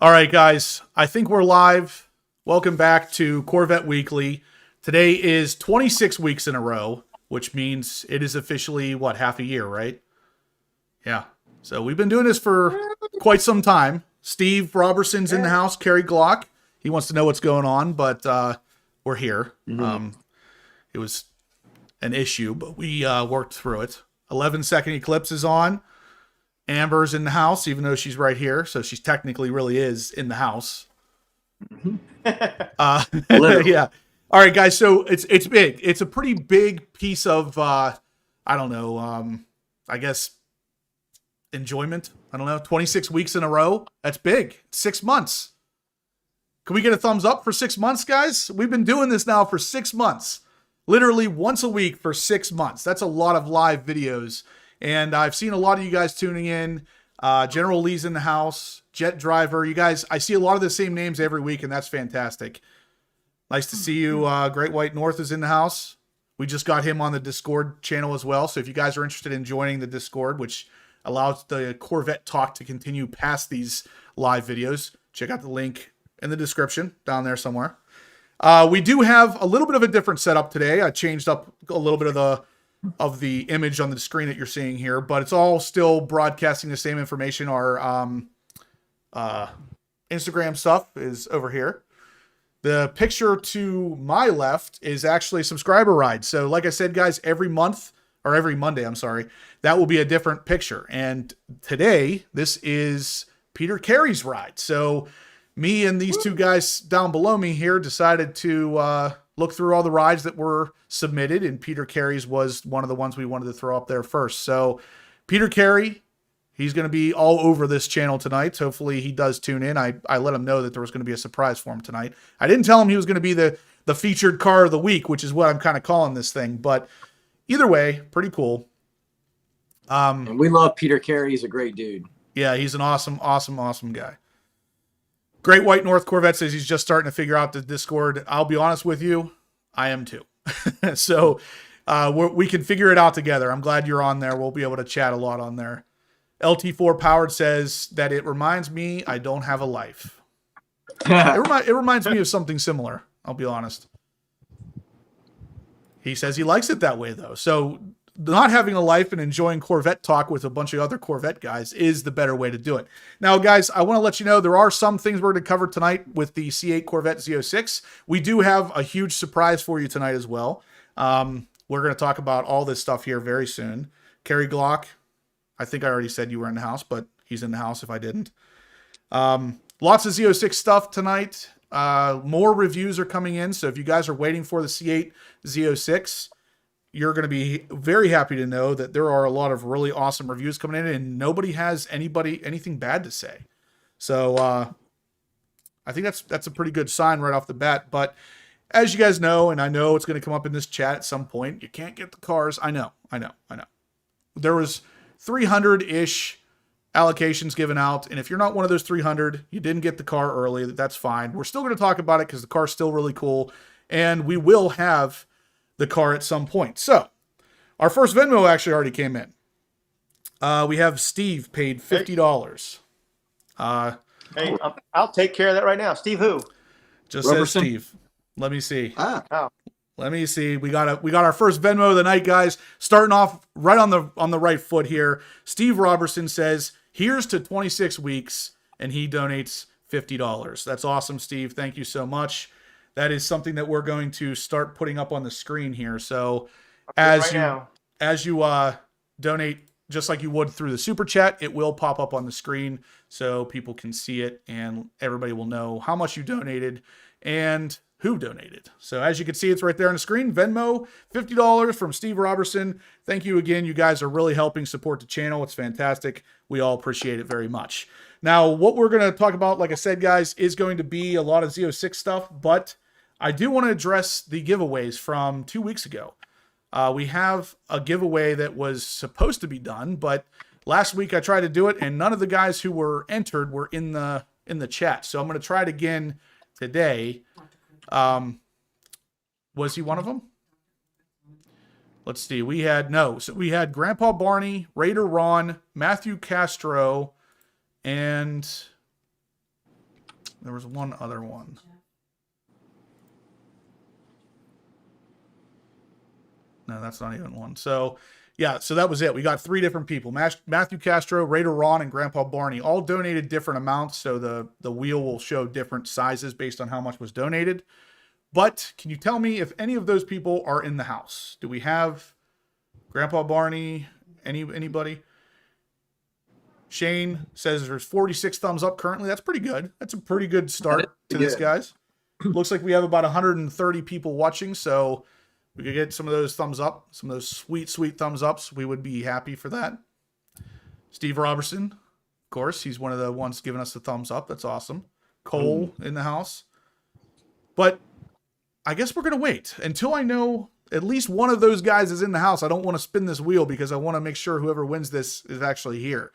All right, guys, I think we're live. Welcome back to Corvette Weekly. Today is 26 weeks in a row, which means it is officially, what, half a year, right? Yeah. So we've been doing this for quite some time. Steve Robertson's in the house, Kerry Glock. He wants to know what's going on, but we're here. It was an issue, but we worked through it. 11-second eclipse is on. Amber's in the house, even though she's right here, so she technically really is in the house. Yeah. All right, guys. So it's big. It's a pretty big piece of I don't know. I guess enjoyment. I don't know. 26 weeks in a row. That's big. 6 months. Can we get a thumbs up for 6 months, guys? We've been doing this now for 6 months, literally once a week for 6 months. That's a lot of live videos. And I've seen a lot of you guys tuning in. General Lee's in the house. Jet Driver. You guys, I see a lot of the same names every week, and that's fantastic. Nice to see you. Great White North is in the house. We just got him on the Discord channel as well. So if you guys are interested in joining the Discord, which allows the Corvette talk to continue past these live videos, check out the link in the description down there somewhere. We do have a little bit of a different setup today. I changed up a little bit of the image on the screen that you're seeing here, but it's all still broadcasting the same information. Our Instagram stuff is over here. The picture to my left is actually a subscriber ride. So like I said, guys, every month or every Monday, I'm sorry, that will be a different picture. And today, this is Peter Carey's ride. So me and these two guys down below me here decided to look through all the rides that were submitted, and Peter Carey's was one of the ones we wanted to throw up there first. So Peter Carey, he's going to be all over this channel tonight. Hopefully he does tune in. I let him know that there was going to be a surprise for him tonight. I didn't tell him he was going to be the featured car of the week, which is what I'm kind of calling this thing. But either way, pretty cool. And we love Peter Carey. He's a great dude. Yeah, he's an awesome guy. Great White North Corvette says he's just starting to figure out the Discord. I'll be honest with you, I am too. So we can figure it out together. I'm glad you're on there. We'll be able to chat a lot on there. LT4 Powered says that it reminds me I don't have a life. It reminds me of something similar, I'll be honest. He says he likes it that way, though. So not having a life and enjoying Corvette talk with a bunch of other Corvette guys is the better way to do it. Now, guys, I want to let you know there are some things we're going to cover tonight with the C8 Corvette Z06. We do have a huge surprise for you tonight as well. We're going to talk about all this stuff here very soon. Kerry Glock, I think I already said you were in the house, but he's in the house if I didn't. Lots of Z06 stuff tonight. More reviews are coming in, so if you guys are waiting for the C8 Z06, you're going to be very happy to know that there are a lot of really awesome reviews coming in, and nobody has anything bad to say. So I think that's a pretty good sign right off the bat. But as you guys know, and I know it's going to come up in this chat at some point, you can't get the cars. I know. There was 300-ish allocations given out, and if you're not one of those 300, you didn't get the car early, that's fine. We're still going to talk about it because the car's still really cool, and we will have the car at some point. So our first Venmo actually already came in. We have Steve paid $50. Hey, I'll take care of that right now. Steve who? Just Robertson? says Steve. Let me see. Oh. Let me see. We got our first Venmo of the night, guys. Starting off right on the right foot here. Steve Robertson says, "Here's to 26 weeks," and he donates $50. That's awesome, Steve. Thank you so much. That is something that we're going to start putting up on the screen here. So as you donate, just like you would through the super chat, it will pop up on the screen so people can see it and everybody will know how much you donated and who donated. So as you can see, it's right there on the screen. Venmo, $50 from Steve Robertson. Thank you again. You guys are really helping support the channel. It's fantastic. We all appreciate it very much. Now, what we're going to talk about, like I said, guys, is going to be a lot of Z06 stuff, but I do want to address the giveaways from 2 weeks ago. We have a giveaway that was supposed to be done, but last week I tried to do it, and none of the guys who were entered were in the chat. So I'm going to try it again today. Was he one of them? Let's see. We had Grandpa Barney, Raider Ron, Matthew Castro, and There was one other one. No, that's not even one. So, yeah, so that was it. We got 3 different people. Matthew Castro, Raider Ron, and Grandpa Barney all donated different amounts, so the wheel will show different sizes based on how much was donated. But can you tell me if any of those people are in the house? Do we have Grandpa Barney? Anybody? Shane says there's 46 thumbs up currently. That's pretty good. That's a pretty good start to this, guys. Looks like we have about 130 people watching, so we could get some of those thumbs up, some of those sweet, sweet thumbs ups. We would be happy for that. Steve Robertson, of course, he's one of the ones giving us the thumbs up. That's awesome. Cole in the house. But I guess we're going to wait until I know at least one of those guys is in the house. I don't want to spin this wheel because I want to make sure whoever wins this is actually here.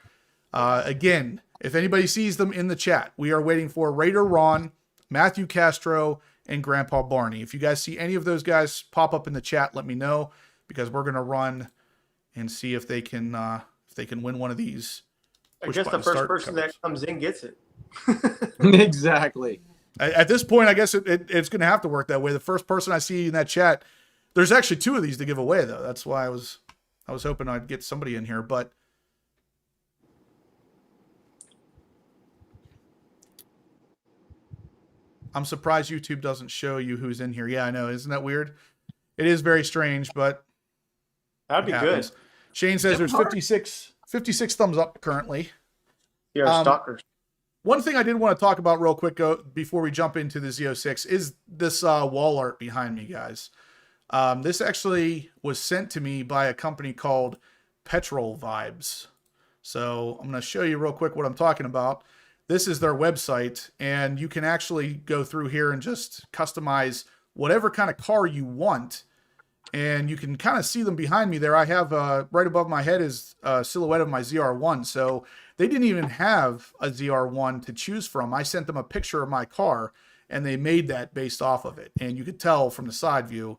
Again, if anybody sees them in the chat, we are waiting for Raider Ron, Matthew Castro, and Grandpa Barney. If you guys see any of those guys pop up in the chat, let me know, because we're going to run and see if they can win one of these. I guess the first person that comes in gets it. Exactly. At this point, I guess it's going to have to work that way. The first person I see in that chat, there's actually 2 of these to give away, though. That's why I was hoping I'd get somebody in here, but I'm surprised YouTube doesn't show you who's in here. Yeah, I know. Isn't that weird? It is very strange, but that'd be good. Shane says there's 56 thumbs up currently. Yeah, stalkers. One thing I did want to talk about real quick before we jump into the Z06 is this wall art behind me, guys. This actually was sent to me by a company called Petrol Vibes. So I'm going to show you real quick what I'm talking about. This is their website, and you can actually go through here and just customize whatever kind of car you want. And you can kind of see them behind me there. I have right above my head is a silhouette of my ZR1. So they didn't even have a ZR1 to choose from. I sent them a picture of my car, and they made that based off of it. And you could tell from the side view,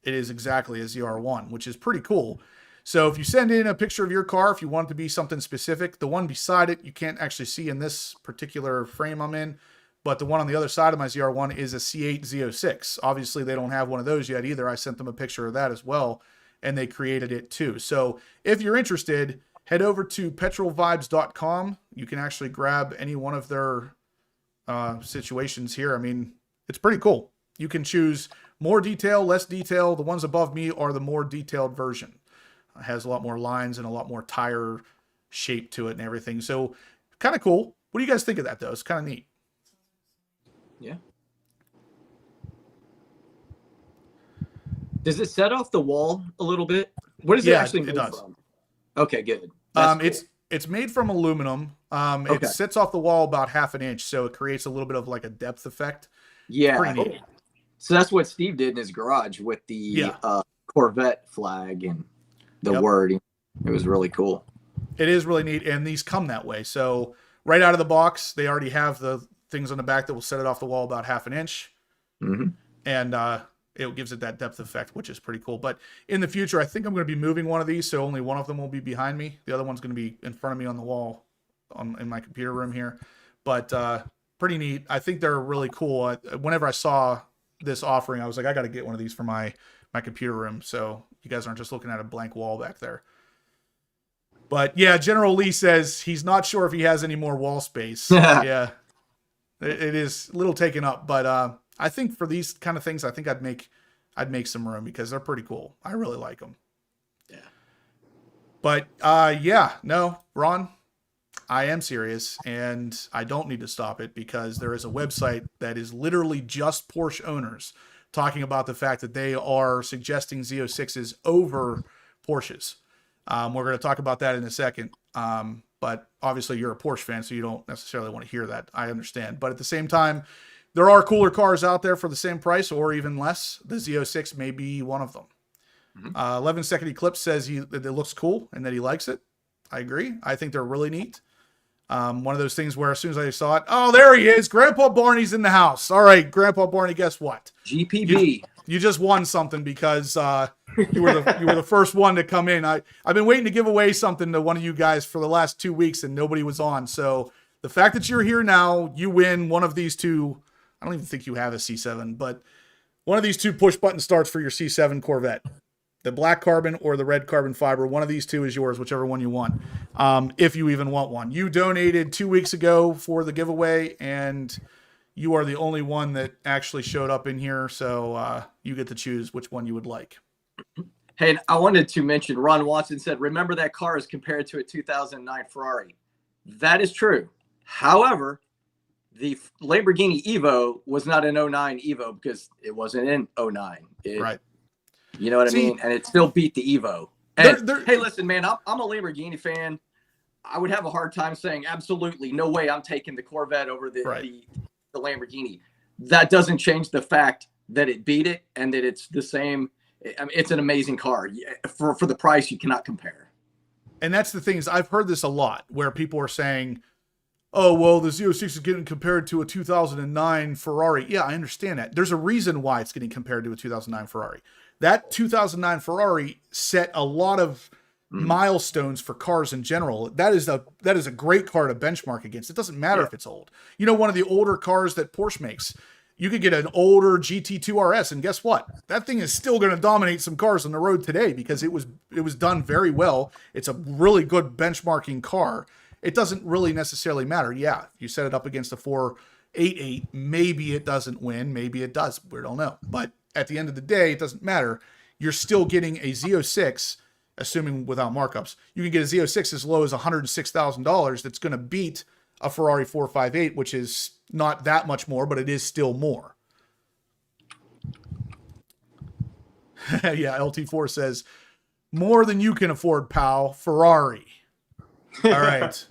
it is exactly a ZR1, which is pretty cool. So if you send in a picture of your car, if you want it to be something specific, the one beside it, you can't actually see in this particular frame I'm in, but the one on the other side of my ZR1 is a C8 Z06. Obviously, they don't have one of those yet either. I sent them a picture of that as well, and they created it too. So if you're interested, head over to petrolvibes.com. You can actually grab any one of their situations here. I mean, it's pretty cool. You can choose more detail, less detail. The ones above me are the more detailed version. It has a lot more lines and a lot more tire shape to it and everything. So kind of cool. What do you guys think of that, though? It's kind of neat. Yeah. Does it set off the wall a little bit? What does it actually made from? Okay, good. Cool. It's made from aluminum. It sits off the wall about 1/2 inch, so it creates a little bit of like a depth effect. Yeah. Pretty neat. So that's what Steve did in his garage with the Corvette flag and the wording. It was really cool. It is really neat, and these come that way. So right out of the box, they already have the things on the back that will set it off the wall about 1/2 inch. And it gives it that depth effect, which is pretty cool. But in the future, I think I'm going to be moving one of these, so only one of them will be behind me. The other one's going to be in front of me on the wall in my computer room here. But pretty neat. I think they're really cool. Whenever I saw this offering, I was like, I got to get one of these for my computer room, so you guys aren't just looking at a blank wall back there. But yeah, General Lee says he's not sure if he has any more wall space. Yeah, it is a little taken up, but I think for these kind of things, I think I'd make some room because they're pretty cool. I really like them. Yeah. But Ron, I am serious, and I don't need to stop it because there is a website that is literally just Porsche owners talking about the fact that they are suggesting Z06s over Porsches. We're going to talk about that in a second. But obviously you're a Porsche fan, so you don't necessarily want to hear that. I understand. But at the same time, there are cooler cars out there for the same price or even less. The Z06 may be one of them. 11 Second Eclipse says that it looks cool and that he likes it. I agree. I think they're really neat. One of those things where as soon as I saw it, oh, there he is. Grandpa Barney's in the house. All right, Grandpa Barney, guess what? GPB. You just won something because you were the first one to come in. I've been waiting to give away something to one of you guys for the last 2 weeks and nobody was on. So The fact that you're here now, you win one of these two. I don't even think you have a C7, but one of these two push button starts for your C7 Corvette. The black carbon or the red carbon fiber, one of these two is yours, whichever one you want, if you even want one. You donated 2 weeks ago for the giveaway, and you are the only one that actually showed up in here, so you get to choose which one you would like. Hey, I wanted to mention, Ron Watson said, remember that car is compared to a 2009 Ferrari. That is true. However, the Lamborghini Evo was not an 09 Evo because it wasn't in 09. Right. You know what I mean? And it still beat the Evo. And hey, listen, man, I'm a Lamborghini fan. I would have a hard time saying absolutely no way I'm taking the Corvette over the Lamborghini. That doesn't change the fact that it beat it and that it's the same. I mean, it's an amazing car. For the price, you cannot compare. And that's the thing is I've heard this a lot where people are saying, oh, well, the Z06 is getting compared to a 2009 Ferrari. Yeah, I understand that. There's a reason why it's getting compared to a 2009 Ferrari. That 2009 Ferrari set a lot of milestones for cars in general. That is a great car to benchmark against. It doesn't matter if it's old. You know, one of the older cars that Porsche makes, you could get an older GT2 RS, and guess what? That thing is still going to dominate some cars on the road today because it was done very well. It's a really good benchmarking car. It doesn't really necessarily matter. Yeah, if you set it up against a 488, maybe it doesn't win. Maybe it does. We don't know. But at the end of the day, it doesn't matter. You're still getting a Z06, assuming without markups. You can get a Z06 as low as $106,000 that's going to beat a Ferrari 458, which is not that much more, but it is still more. Yeah, LT4 says, more than you can afford, pal. Ferrari. All right.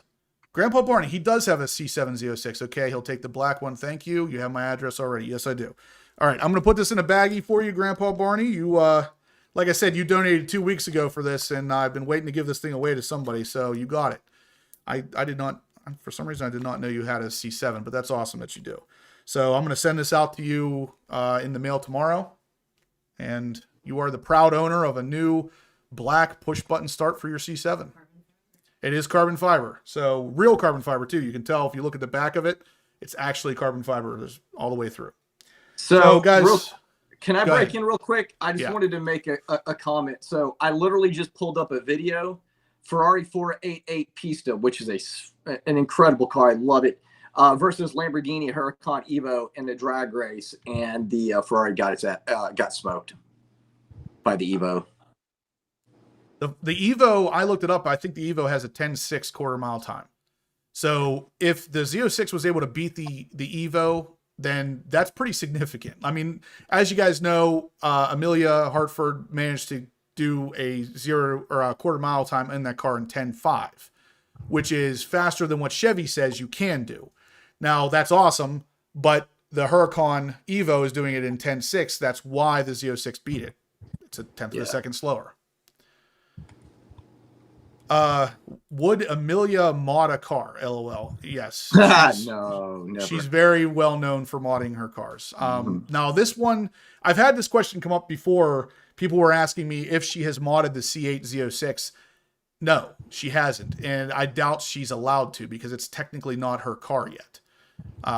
Grandpa Barney, he does have a C7 Z06. Okay, he'll take the black one. Thank you. You have my address already. Yes, I do. All right, I'm going to put this in a baggie for you, Grandpa Barney. You, like I said, you donated 2 weeks ago for this, and I've been waiting to give this thing away to somebody, so you got it. I did not, for some reason, I did not know you had a C7, but that's awesome that you do. So I'm going to send this out to you in the mail tomorrow, and you are the proud owner of a new black push-button start for your C7. It is carbon fiber, so real carbon fiber, too. You can tell if you look at the back of it, it's actually carbon fiber all the way through. So guys, can I break in real quick? I just wanted to make a comment. So I literally just pulled up a video, Ferrari 488 Pista, which is an incredible car. I love it. Versus Lamborghini Huracan Evo in the drag race, and the Ferrari got smoked by the Evo. The Evo, I looked it up. I think the Evo has a 10.6 quarter mile time. So if the Z06 was able to beat the Evo, then that's pretty significant. I mean, as you guys know, Amelia Hartford managed to do a quarter mile time in that car in 10.5, which is faster than what Chevy says you can do. Now, that's awesome, but the Huracan Evo is doing it in 10.6. That's why the Z06 beat it. It's a tenth of a second slower. Would Amelia mod a car? LOL. Yes. No, never. She's very well known for modding her cars. Now this one, I've had this question come up before. People were asking me if she has modded the C8 Z06. No, she hasn't. And I doubt she's allowed to because it's technically not her car yet.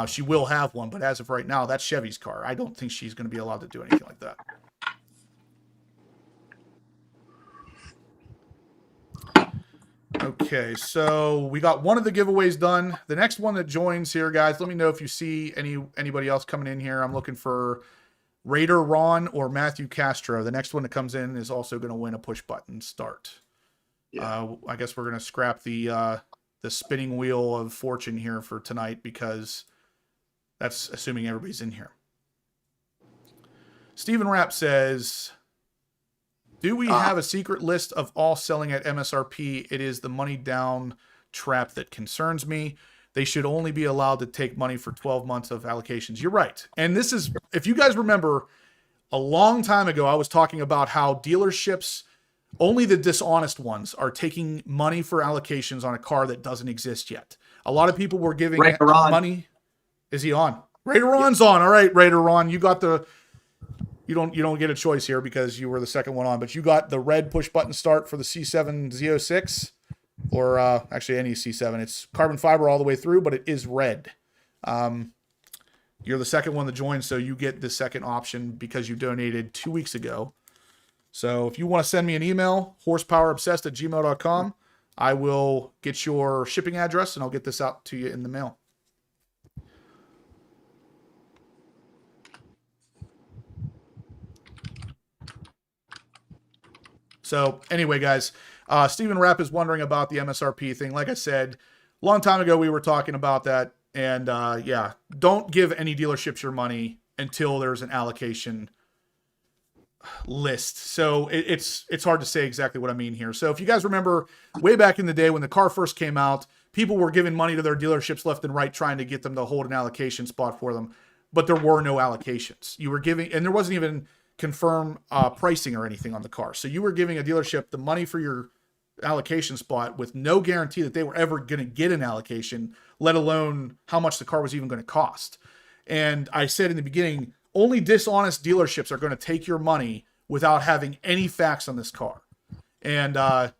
She will have one, but as of right now, that's Chevy's car. I don't think she's going to be allowed to do anything like that. Okay, so we got one of the giveaways done. The next one that joins here, guys, let me know if you see anybody else coming in here. I'm looking for Raider Ron or Matthew Castro. The next one that comes in is also going to win a push-button start. Yeah. I guess we're going to scrap the spinning wheel of fortune here for tonight because that's assuming everybody's in here. Stephen Rapp says, do we have a secret list of all selling at MSRP? It is the money down trap that concerns me. They should only be allowed to take money for 12 months of allocations. You're right. And this is, if you guys remember, a long time ago, I was talking about how dealerships, only the dishonest ones, are taking money for allocations on a car that doesn't exist yet. A lot of people were giving money. Is he on? Raider Ron's on. All right, Raider Ron, you got the... You don't get a choice here because you were the second one on, but you got the red push button start for the C7 Z06. or actually any C7. It's carbon fiber all the way through, but it is red. You're the second one to join, so you get the second option because you donated 2 weeks ago. So if you want to send me an email, horsepowerobsessed@gmail.com, I will get your shipping address and I'll get this out to you in the mail. So anyway, guys, Stephen Rapp is wondering about the MSRP thing. Like I said, a long time ago, we were talking about that. And yeah, don't give any dealerships your money until there's an allocation list. So it's hard to say exactly what I mean here. So if you guys remember way back in the day when the car first came out, people were giving money to their dealerships left and right, trying to get them to hold an allocation spot for them. But there were no allocations. You were giving, and there wasn't even confirmed pricing or anything on the car. So you were giving a dealership the money for your allocation spot with no guarantee that they were ever going to get an allocation, let alone how much the car was even going to cost. And I said in the beginning, only dishonest dealerships are going to take your money without having any facts on this car. And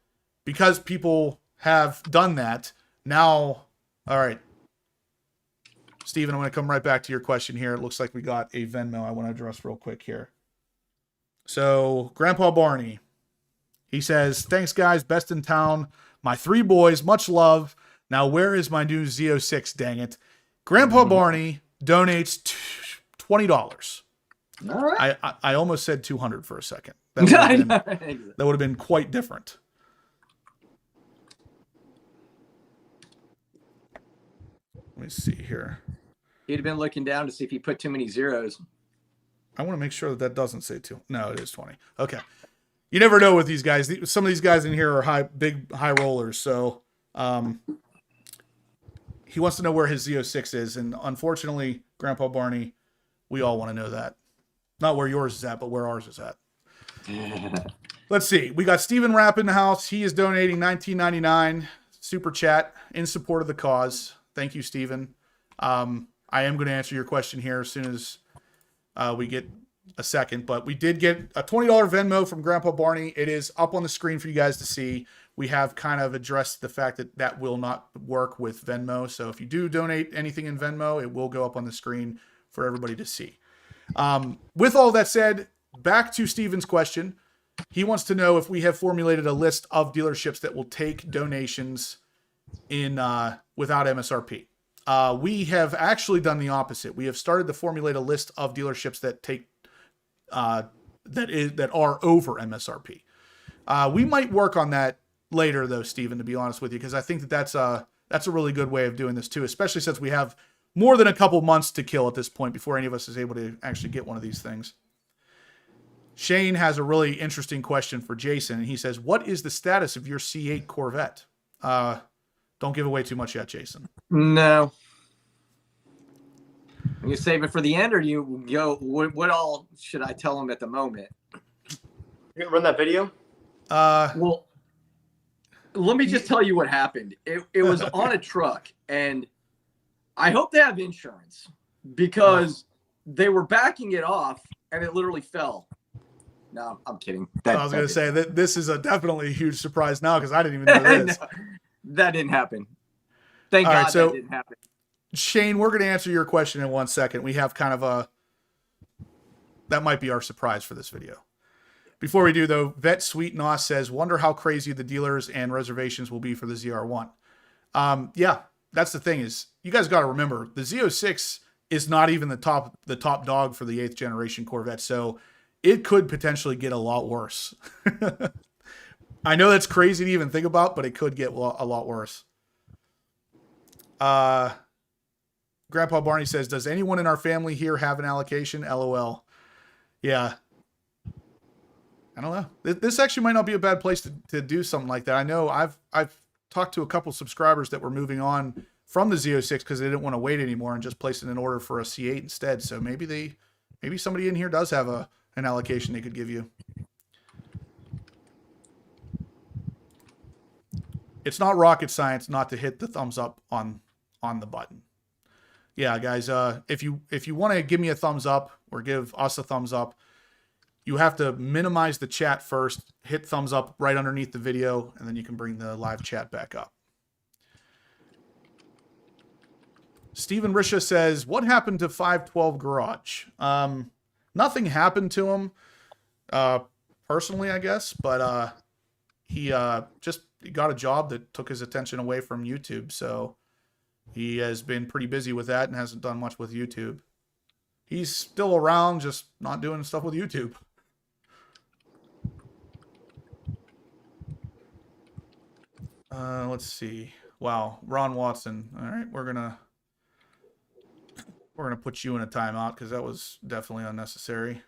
because people have done that, now, all right, Steven, I'm going to come right back to your question here. It looks like we got a Venmo I want to address real quick here. So, Grandpa Barney, he says, thanks, guys. Best in town. My 3 boys, much love. Now, where is my new Z06? Dang it. Grandpa Barney donates $20. All right. I almost said 200 for a second. That would have been quite different. Let me see here. He'd have been looking down to see if he put too many zeros. I want to make sure that that doesn't say 2. No, it is 20. Okay. You never know with these guys. Some of these guys in here are big high rollers. So he wants to know where his Z06 is. And unfortunately, Grandpa Barney, we all want to know that. Not where yours is at, but where ours is at. Let's see. We got Stephen Rapp in the house. He is donating $19.99 super chat in support of the cause. Thank you, Stephen. I am going to answer your question here as soon as we get a second, but we did get a $20 Venmo from Grandpa Barney. It is up on the screen for you guys to see. We have kind of addressed the fact that that will not work with Venmo. So if you do donate anything in Venmo, it will go up on the screen for everybody to see. With all that said, back to Steven's question. He wants to know if we have formulated a list of dealerships that will take donations in without MSRP. We have actually done the opposite. We have started to formulate a list of dealerships that take that are over MSRP. We might work on that later, though, Steven, to be honest with you, because I think that that's a really good way of doing this too, especially since we have more than a couple months to kill at this point before any of us is able to actually get one of these things. Shane has a really interesting question for Jason, and he says, what is the status of your C8 Corvette? Don't give away too much yet, Jason. No. Are you saving for the end, or you go? What all should I tell him at the moment? You gonna run that video? Well, let me just tell you what happened. It was on a truck, and I hope they have insurance because they were backing it off, and it literally fell. No, I'm kidding. I was going to say that this is definitely a huge surprise now because I didn't even know this. No, that didn't happen. Thank God that didn't happen. Shane, we're going to answer your question in 1 second. We have kind of that might be our surprise for this video. Before we do, though, Vet Sweet Nos says, wonder how crazy the dealers and reservations will be for the ZR1. Yeah, that's the thing is, you guys got to remember, the Z06 is not even the top dog for the 8th generation Corvette, so it could potentially get a lot worse. I know that's crazy to even think about, but it could get a lot worse. Grandpa Barney says, does anyone in our family here have an allocation? LOL. Yeah. I don't know. This actually might not be a bad place to do something like that. I know I've talked to a couple subscribers that were moving on from the Z06 because they didn't want to wait anymore and just placing an order for a C8 instead. So maybe somebody in here does have an allocation they could give you. It's not rocket science not to hit the thumbs up on the button. Yeah, guys, if you want to give me a thumbs up or give us a thumbs up, you have to minimize the chat first, hit thumbs up right underneath the video, and then you can bring the live chat back up. Stephen Risha says, what happened to 512 Garage? Nothing happened to him, personally, I guess, but he just got a job that took his attention away from YouTube, so he has been pretty busy with that and hasn't done much with YouTube. He's still around, just not doing stuff with YouTube. Let's see. Wow, Ron Watson. All right, we're gonna put you in a timeout because that was definitely unnecessary.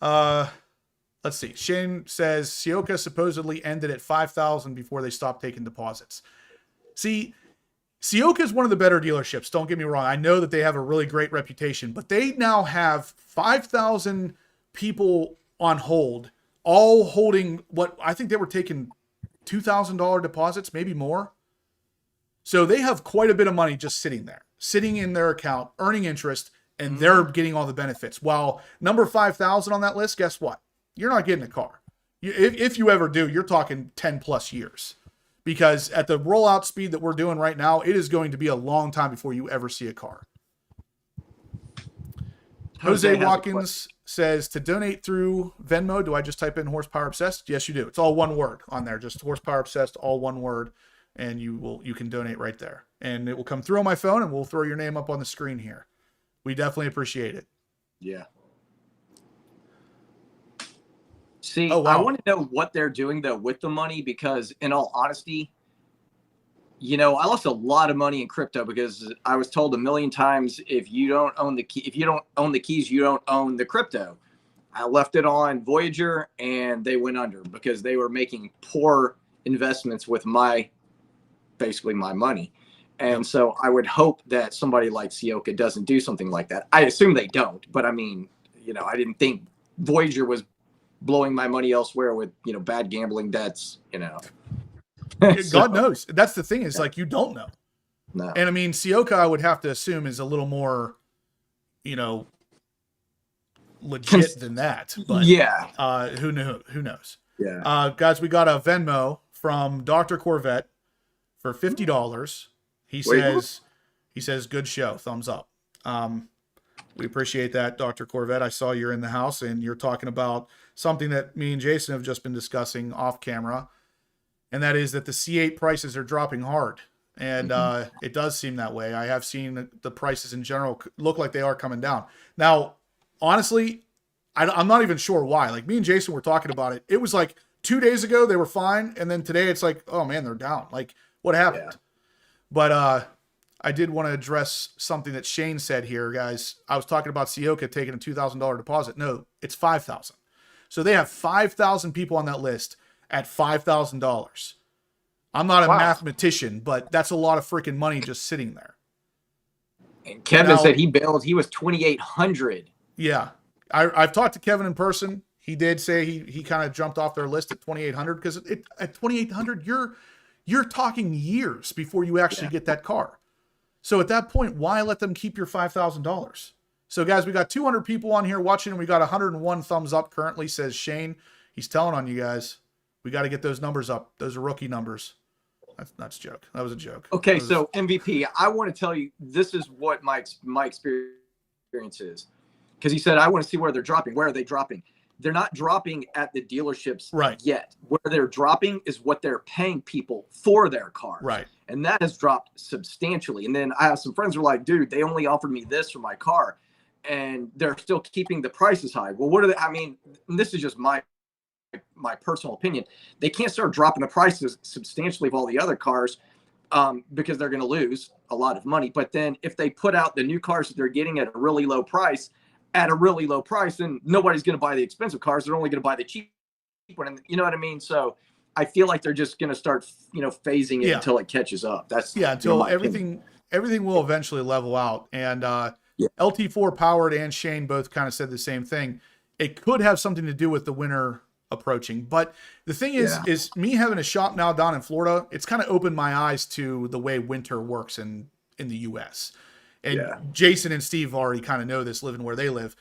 Let's see. Shane says Sioka supposedly ended at 5,000 before they stopped taking deposits. See, Sioka is one of the better dealerships. Don't get me wrong. I know that they have a really great reputation, but they now have 5,000 people on hold, all holding what I think they were taking $2,000 deposits, maybe more. So they have quite a bit of money just sitting there, sitting in their account, earning interest, and they're getting all the benefits. While number 5,000 on that list, guess what? You're not getting a car. If you ever do, you're talking 10 plus years. Because at the rollout speed that we're doing right now, it is going to be a long time before you ever see a car. Jose Watkins says, to donate through Venmo, do I just type in horsepower obsessed? Yes, you do. It's all one word on there. Just horsepower obsessed, all one word. And you can donate right there. And it will come through on my phone, and we'll throw your name up on the screen here. We definitely appreciate it. Yeah. See, wow. I want to know what they're doing, though, with the money, because in all honesty, I lost a lot of money in crypto because I was told a million times, if you don't own the keys, you don't own the crypto. I left it on Voyager and they went under because they were making poor investments with basically my money. And so I would hope that somebody like Sioka doesn't do something like that. I assume they don't, but I mean, I didn't think Voyager was blowing my money elsewhere with, bad gambling debts, God knows. That's the thing is like, you don't know. No. And I mean, Sioka, I would have to assume is a little more, legit than that. But yeah. Who knows? Yeah. Guys, we got a Venmo from Dr. Corvette for $50. He says, good show. Thumbs up. We appreciate that, Dr. Corvette. I saw you're in the house and you're talking about something that me and Jason have just been discussing off camera. And that is that the C8 prices are dropping hard. And it does seem that way. I have seen the prices in general look like they are coming down. Now, honestly, I'm not even sure why. Like me and Jason were talking about it. It was like 2 days ago, they were fine. And then today it's like, oh man, they're down. Like what happened? Yeah. But I did want to address something that Shane said here, guys. I was talking about Sioka taking a $2,000 deposit. No, it's $5,000. So they have 5,000 people on that list at $5,000. I'm not a mathematician, but that's a lot of freaking money just sitting there. And Kevin said he was 2,800. Yeah. I've talked to Kevin in person. He did say he kind of jumped off their list at 2,800 because at 2,800, you're talking years before you actually get that car. So at that point, why let them keep your $5,000? So guys, we got 200 people on here watching, and we got 101 thumbs up currently, says Shane. He's telling on you guys. We got to get those numbers up. Those are rookie numbers. That's a joke. That was a joke. Okay, so MVP, I want to tell you, this is what my experience is. Because he said, I want to see where they're dropping. Where are they dropping? They're not dropping at the dealerships yet. Where they're dropping is what they're paying people for their cars. Right. And that has dropped substantially. And then I have some friends who are like, dude, they only offered me this for my car. And they're still keeping the prices high. Well, what are they? I mean, this is just my personal opinion. They can't start dropping the prices substantially of all the other cars because they're going to lose a lot of money. But then if they put out the new cars that they're getting at a really low price, then nobody's going to buy the expensive cars. They're only going to buy the cheap one. And you know what I mean? So I feel like they're just going to start, phasing it until it catches up. That's until everything will eventually level out. And LT4 Powered and Shane both kind of said the same thing. It could have something to do with the winter approaching. But the thing is me having a shop now down in Florida, it's kind of opened my eyes to the way winter works in the US. And Jason and Steve already kind of know this living where they live.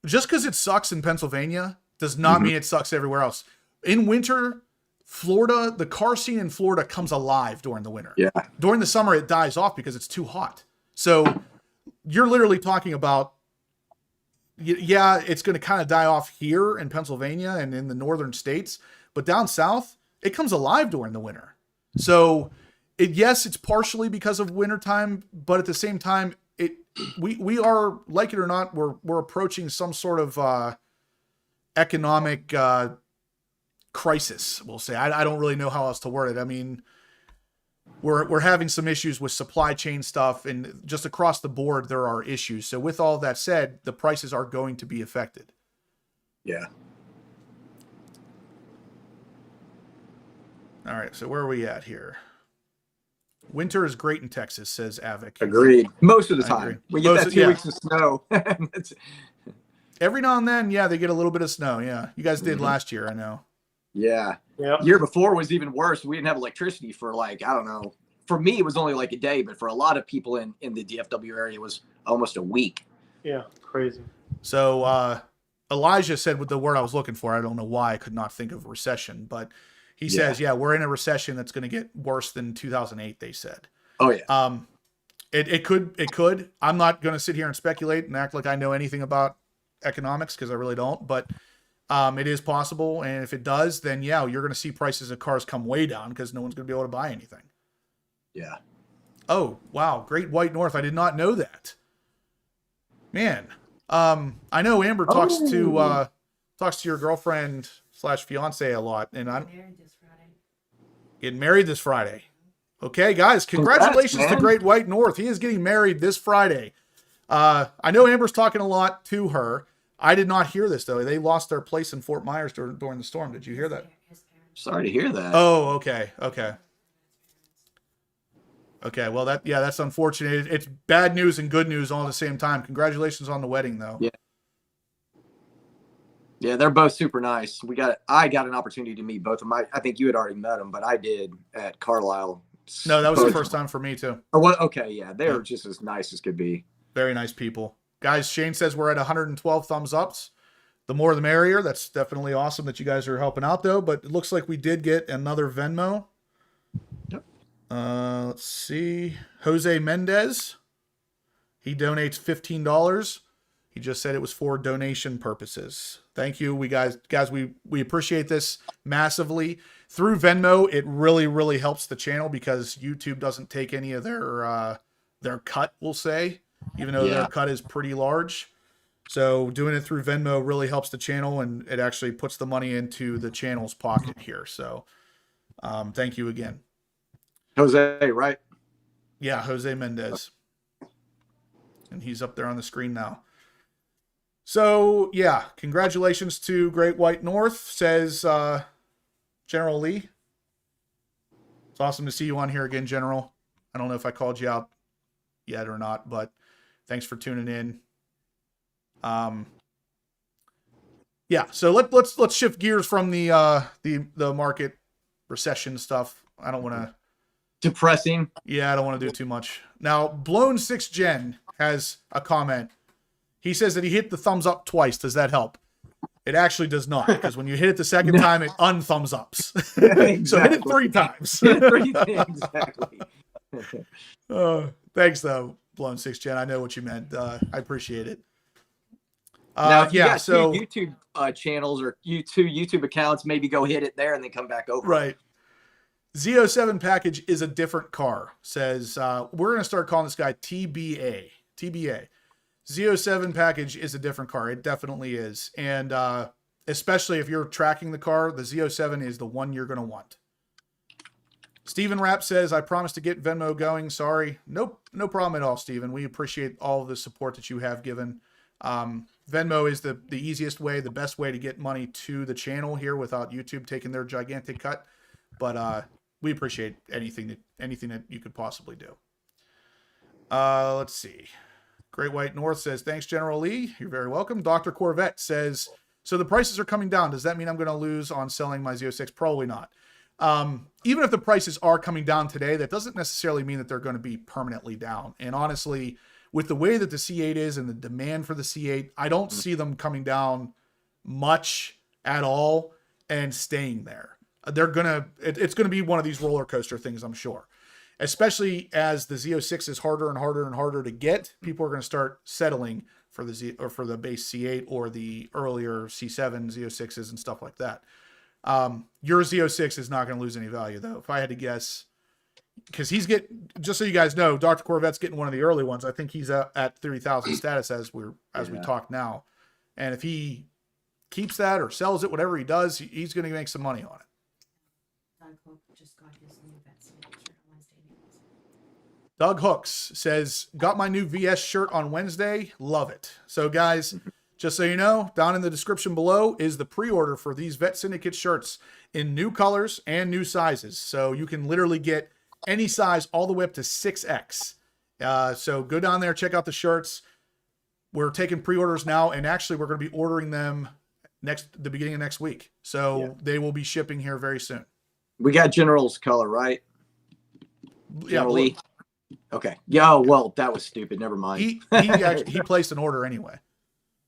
Just because it sucks in Pennsylvania does not mean it sucks everywhere else. In winter, Florida, the car scene in Florida comes alive during the winter. Yeah. During the summer, it dies off because it's too hot. So you're literally talking about, yeah, it's going to kind of die off here in Pennsylvania and in the northern states, but down south, it comes alive during the winter. So yes, it's partially because of wintertime, but at the same time, we are, like it or not, we're approaching some sort of economic crisis, we'll say. I don't really know how else to word it. I mean, we're having some issues with supply chain stuff, and just across the board, there are issues. So with all that said, the prices are going to be affected. Yeah. All right, so where are we at here? Winter is great in Texas, says Avic. Agreed. Most of the time. We get that 2 weeks of snow. Every now and then, yeah, they get a little bit of snow. Yeah, you guys did last year, I know. Yeah. Year before was even worse. We didn't have electricity for like, I don't know. For me, it was only like a day, but for a lot of people in the DFW area, it was almost a week. Yeah, crazy. So Elijah said with the word I was looking for, I don't know why I could not think of recession, but he says, yeah, we're in a recession that's going to get worse than 2008, they said. Oh, yeah. It could. I'm not going to sit here and speculate and act like I know anything about economics because I really don't, but it is possible. And if it does, then yeah, you're going to see prices of cars come way down because no one's going to be able to buy anything. Yeah. Oh, wow. Great White North. I did not know that. Man. I know Amber talks to your girlfriend / fiance a lot, and I'm getting married this Friday. Okay, guys, congratulations to Great White North. He is getting married this Friday. I know Amber's talking a lot to her. I did not hear this, though. They lost their place in Fort Myers during the storm. Did you hear that? Sorry to hear that. Oh, okay. Okay, well, that's unfortunate. It's bad news and good news all at the same time. Congratulations on the wedding, though. Yeah. Yeah, they're both super nice. I got an opportunity to meet both of them. I think you had already met them, but I did at Carlisle. No, that was the first time for me, too. Oh, well, okay, yeah. They were just as nice as could be. Very nice people. Guys, Shane says we're at 112 thumbs ups. The more the merrier. That's definitely awesome that you guys are helping out, though. But it looks like we did get another Venmo. Yep. Let's see. Jose Mendez. He donates $15. He just said it was for donation purposes. Thank you. We appreciate this massively. Through Venmo, it really, really helps the channel because YouTube doesn't take any of their cut, we'll say, even though their cut is pretty large. So doing it through Venmo really helps the channel, and it actually puts the money into the channel's pocket here. So thank you again. Jose, right? Yeah, Jose Mendez. And he's up there on the screen now. So, yeah, congratulations to Great White North, says General Lee. It's awesome to see you on here again, General. I don't know if I called you out yet or not, but thanks for tuning in. Yeah, so let's shift gears from the market recession stuff. I don't want to depressing. Yeah, I don't want to do too much. Now, Blown 6 Gen has a comment. He says that he hit the thumbs up twice. Does that help? It actually does not, because when you hit it the second time, it unthumbs ups. Exactly. So hit it 3 times. Exactly. Thanks, though, Blown 6 Gen. I know what you meant. I appreciate it. Now, if you got two YouTube channels or two YouTube accounts, maybe go hit it there and then come back over. Right. Z07 package is a different car, says, we're going to start calling this guy TBA. TBA. Z07 package is a different car. It definitely is. And especially if you're tracking the car, the Z07 is the one you're going to want. Steven Rapp says, I promise to get Venmo going. Sorry. Nope. No problem at all, Steven. We appreciate all of the support that you have given. Venmo is the easiest way, the best way to get money to the channel here without YouTube taking their gigantic cut. But we appreciate anything that you could possibly do. Let's see. Great White North says, thanks, General Lee. You're very welcome. Dr. Corvette says, so the prices are coming down. Does that mean I'm going to lose on selling my Z06? Probably not. Even if the prices are coming down today, that doesn't necessarily mean that they're going to be permanently down. And honestly, with the way that the C8 is and the demand for the C8, I don't see them coming down much at all and staying there. It's gonna be one of these roller coaster things, I'm sure. Especially as the Z06 is harder and harder and harder to get, people are going to start settling for the base C8 or the earlier C7 Z06s and stuff like that. Your Z06 is not going to lose any value though. If I had to guess, because just so you guys know, Dr. Corvette's getting one of the early ones. I think he's at 30,000 status as we talk now. And if he keeps that or sells it, whatever he does, he's going to make some money on it. Just got his new Vette Syndicate shirt on Wednesday. Doug Hooks says, got my new VS shirt on Wednesday. Love it. So guys, just so you know, down in the description below is the pre-order for these Vette Syndicate shirts in new colors and new sizes. So you can literally get any size all the way up to 6X. So go down there, check out the shirts. We're taking pre-orders now, and actually we're going to be ordering them the beginning of next week. So they will be shipping here very soon. We got General's color, right? Generally. Yeah. Okay. Yeah. Well, that was stupid. Never mind. He placed an order anyway.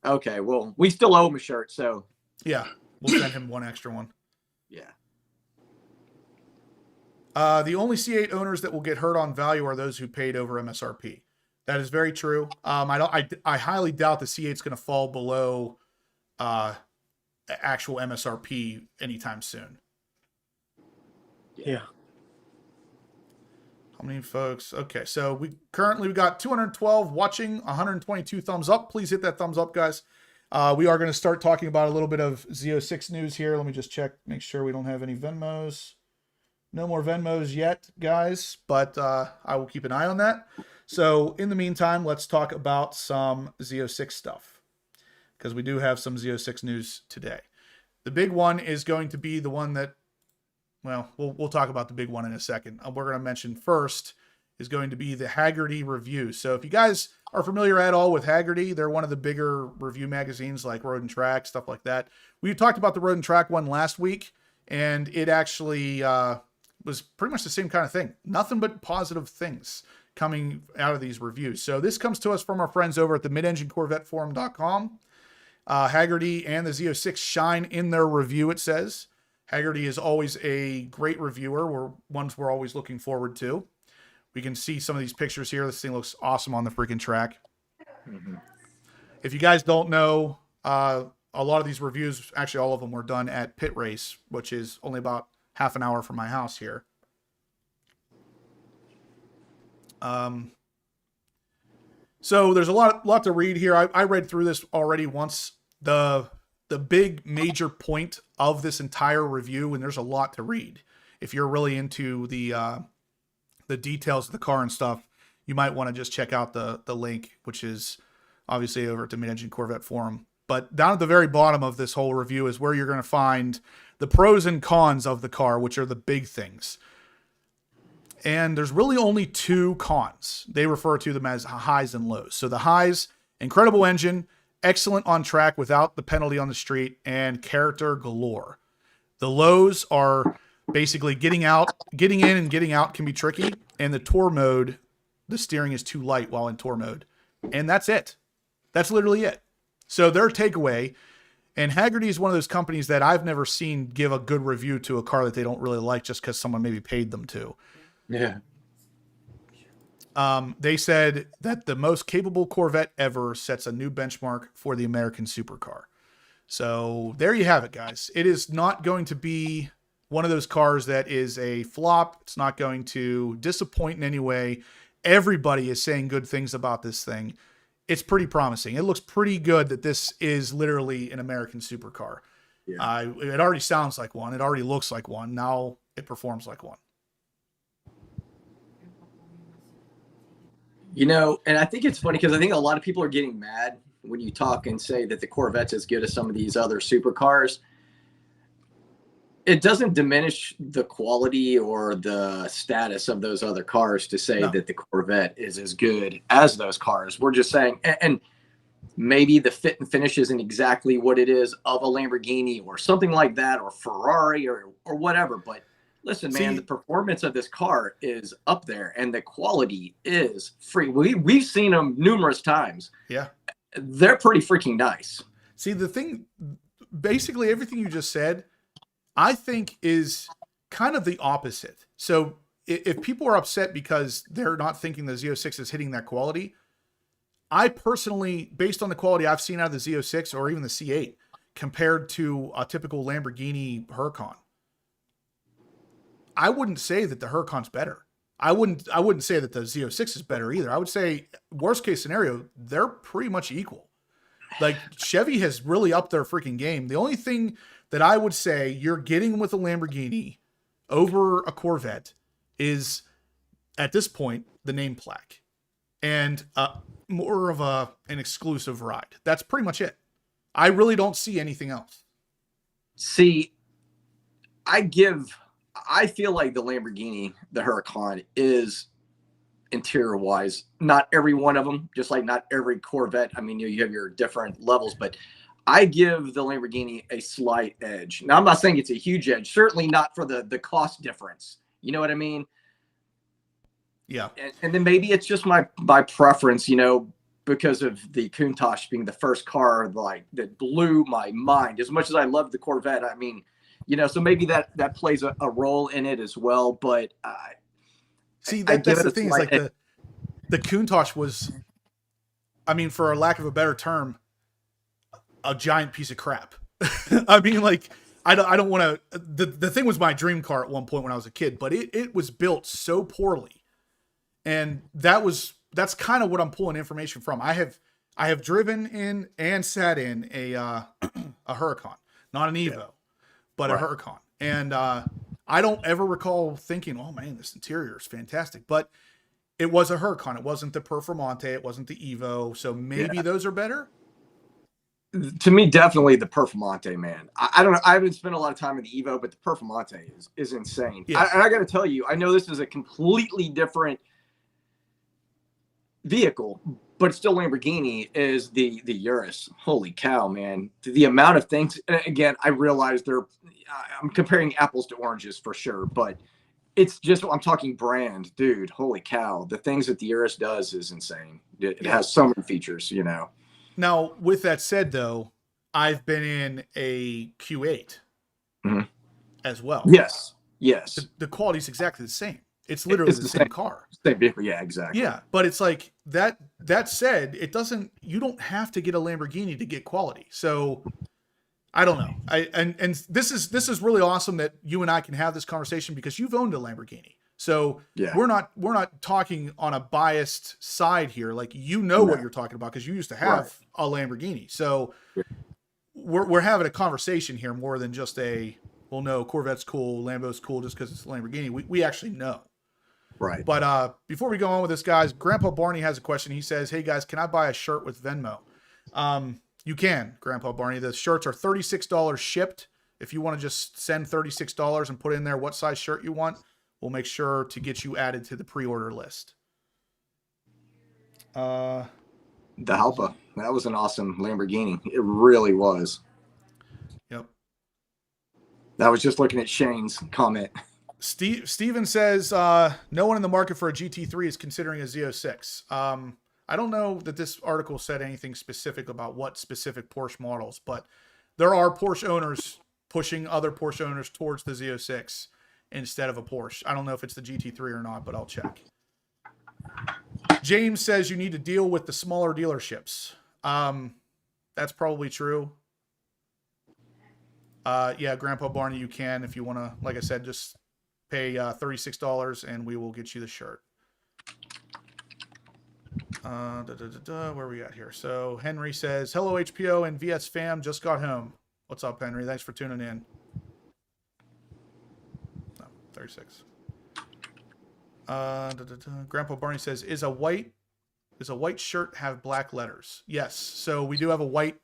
Okay. Well, we still owe him a shirt, so yeah, we'll send him one extra one. Yeah. The only C8 owners that will get hurt on value are those who paid over MSRP. That is very true. I highly doubt the C8 is going to fall below actual MSRP anytime soon. Yeah. How many folks? Okay, so we got 212 watching, 122 thumbs up. Please hit that thumbs up, guys. We are going to start talking about a little bit of Z06 news here. Let me just check, make sure we don't have any Venmos. No more Venmos yet, guys, but I will keep an eye on that. So in the meantime, let's talk about some Z06 stuff, because we do have some Z06 news today. The big one is going to be the one that, well, we'll talk about the big one in a second. We're going to mention first is going to be the Hagerty review. So if you guys are familiar at all with Hagerty, they're one of the bigger review magazines like Road and Track, stuff like that. We talked about the Road and Track one last week, and it actually was pretty much the same kind of thing. Nothing but positive things coming out of these reviews. So this comes to us from our friends over at the midenginecorvetteforum.com. Hagerty and the Z06 shine in their review, it says. Hagerty is always a great reviewer. Ones we're always looking forward to. We can see some of these pictures here. This thing looks awesome on the freaking track. Mm-hmm. If you guys don't know, a lot of these reviews, actually all of them were done at Pit Race, which is only about half an hour from my house here. So there's a lot to read here. I read through this already once. The big major point of this entire review, and there's a lot to read. If you're really into the details of the car and stuff, you might want to just check out the link, which is obviously over at the Mid-Engine Corvette Forum. But down at the very bottom of this whole review is where you're going to find the pros and cons of the car, which are the big things. And there's really only two cons. They refer to them as highs and lows. So the highs, incredible engine, excellent on track without the penalty on the street, and character galore. The lows are basically getting in and getting out can be tricky. And the tour mode, the steering is too light while in tour mode. And that's it. That's literally it. So their takeaway, and Hagerty is one of those companies that I've never seen give a good review to a car that they don't really like just because someone maybe paid them to. Yeah. They said that the most capable Corvette ever sets a new benchmark for the American supercar. So there you have it, guys. It is not going to be one of those cars that is a flop. It's not going to disappoint in any way. Everybody is saying good things about this thing. It's pretty promising. It looks pretty good that this is literally an American supercar. Yeah. It already sounds like one. It already looks like one. Now it performs like one. You know, and I think it's funny because I think a lot of people are getting mad when you talk and say that the Corvette's as good as some of these other supercars. It doesn't diminish the quality or the status of those other cars to say that the Corvette is as good as those cars. We're just saying, and maybe the fit and finish isn't exactly what it is of a Lamborghini or something like that, or Ferrari or whatever, but listen, man, the performance of this car is up there and the quality is free. We've seen them numerous times. Yeah. They're pretty freaking nice. See, the thing, basically everything you just said, I think is kind of the opposite. So if people are upset because they're not thinking the Z06 is hitting that quality, I personally, based on the quality I've seen out of the Z06 or even the C8 compared to a typical Lamborghini Huracan, I wouldn't say that the Huracan's better. I wouldn't say that the Z06 is better either. I would say worst case scenario, they're pretty much equal. Like Chevy has really upped their freaking game. The only thing that I would say you're getting with a Lamborghini over a Corvette is at this point, the name plaque and more of an exclusive ride. That's pretty much it. I really don't see anything else. See, I feel like the Lamborghini, the Huracan, is interior wise, not every one of them, just like not every Corvette. I mean, you have your different levels, but I give the Lamborghini a slight edge. Now, I'm not saying it's a huge edge, certainly not for the cost difference. You know what I mean? Yeah. And then maybe it's just my preference, because of the Countach being the first car that blew my mind. As much as I love the Corvette, I mean, so maybe that plays a role in it as well. But see, that's the thing is like the Countach was, I mean, for a lack of a better term, a giant piece of crap. I mean, like, I don't want to, the thing was my dream car at one point when I was a kid, but it was built so poorly. And that's kind of what I'm pulling information from. I have driven in and sat in a Huracan, not an Evo, but a Huracan. And I don't ever recall thinking, oh man, this interior is fantastic. But it was a Huracan. It wasn't the Performante. It wasn't the Evo. So maybe those are better. To me, definitely the Performante, man. I don't know. I haven't spent a lot of time in the Evo, but the Performante is insane. Yeah. And I got to tell you, I know this is a completely different vehicle, but still Lamborghini is the Urus. Holy cow, man. The amount of things, again, I realize I'm comparing apples to oranges for sure, but it's just, I'm talking brand, dude. Holy cow. The things that the Urus does is insane. It has so many features, Now, with that said, though, I've been in a Q8 as well. Yes. Yes. The quality is exactly the same. It's literally the same car. Same vehicle. Yeah, exactly. Yeah. But it's like that said, you don't have to get a Lamborghini to get quality. So I don't know. And this is really awesome that you and I can have this conversation because you've owned a Lamborghini. So we're not talking on a biased side here. Like, what you're talking about because you used to have a Lamborghini. So we're having a conversation here more than just well, no, Corvette's cool, Lambo's cool just because it's a Lamborghini. We actually know. Right. But before we go on with this, guys, Grandpa Barney has a question. He says, hey guys, can I buy a shirt with Venmo? You can, Grandpa Barney. The shirts are $36 shipped. If you want to just send $36 and put in there what size shirt you want, we'll make sure to get you added to the pre-order list. The Halpa. That was an awesome Lamborghini. It really was. Yep. I was just looking at Shane's comment. Steven says, no one in the market for a GT3 is considering a Z06. I don't know that this article said anything specific about what specific Porsche models, but there are Porsche owners pushing other Porsche owners towards the Z06 instead of a Porsche. I don't know if it's the GT3 or not, but I'll check. James says you need to deal with the smaller dealerships. That's probably true. Yeah, Grandpa Barney, you can, if you want to, like I said, just pay $36 and we will get you the shirt. Where are we at here? So Henry says, hello HPO and VS fam, just got home. What's up, Henry? Thanks for tuning in. No, 36. Grandpa Barney says, is a white shirt have black letters? Yes. So we do have a white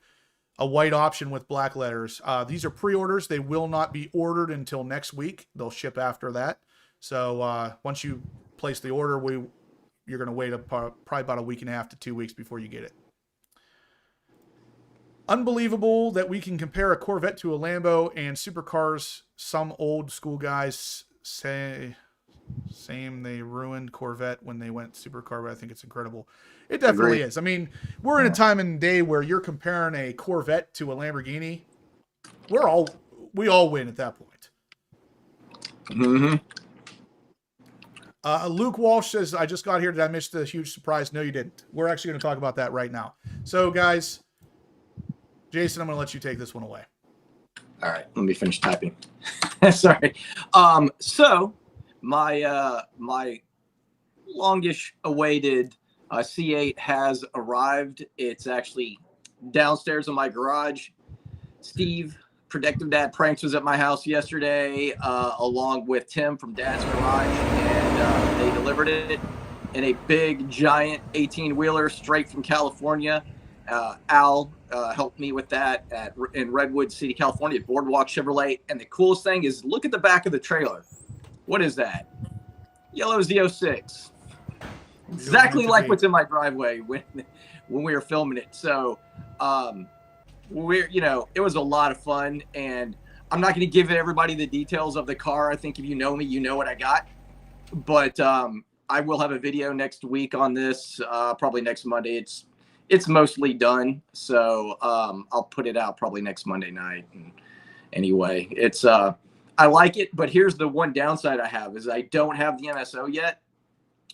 option with black letters. These are pre-orders. They will not be ordered until next week. They'll ship after that. So once you place the order, you're going to wait probably about a week and a half to 2 weeks before you get it. Unbelievable that we can compare a Corvette to a Lambo and supercars. Some old school guys say same. They ruined Corvette when they went supercar, but I think it's incredible. It definitely is. I mean, we're in a time and day where you're comparing a Corvette to a Lamborghini. we all win at that point. Mm-hmm. Luke Walsh says, I just got here. Did I miss the huge surprise? No, you didn't. We're actually going to talk about that right now. So, guys, Jason, I'm going to let you take this one away. All right, let me finish typing. Sorry. So my my longish awaited C8 has arrived. It's actually downstairs in my garage. Steve, Protective Dad Pranks, was at my house yesterday, along with Tim from Dad's Garage, and they delivered it in a big, giant 18-wheeler straight from California. Al helped me with that in Redwood City, California, at Boardwalk Chevrolet. And the coolest thing is, look at the back of the trailer. What is that? Yellow Z06. Exactly like what's in my driveway when we were filming it. So, it was a lot of fun, and I'm not going to give everybody the details of the car. I think if you know me, you know what I got. But I will have a video next week on this, probably next Monday. It's mostly done, so I'll put it out probably next Monday night. And anyway, it's I like it, but here's the one downside I have is I don't have the MSO yet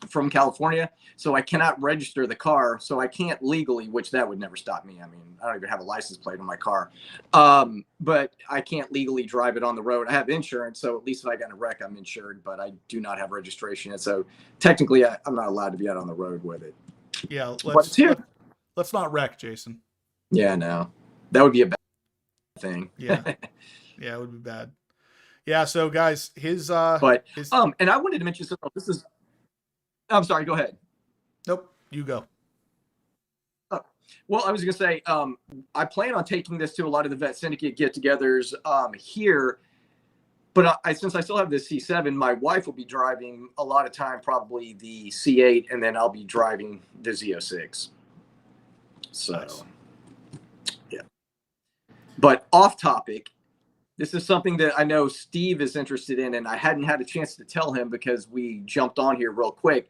from California, so I cannot register the car, so I can't legally, which that would never stop me. I mean, I don't even have a license plate on my car, but I can't legally drive it on the road. I have insurance, so at least if I got in a wreck, I'm insured, but I do not have registration, and so technically I'm not allowed to be out on the road with it. Yeah, let's not wreck, Jason. Yeah, no, that would be a bad thing. Yeah, yeah, it would be bad. Yeah, so guys, and I wanted to mention something. I'm sorry, go ahead. Nope, you go. Well, I was going to say, I plan on taking this to a lot of the Vette Syndicate get-togethers here, but since I still have the C7, my wife will be driving a lot of time, probably the C8, and then I'll be driving the Z06. So, nice. Yeah. But off topic, this is something that I know Steve is interested in, and I hadn't had a chance to tell him because we jumped on here real quick.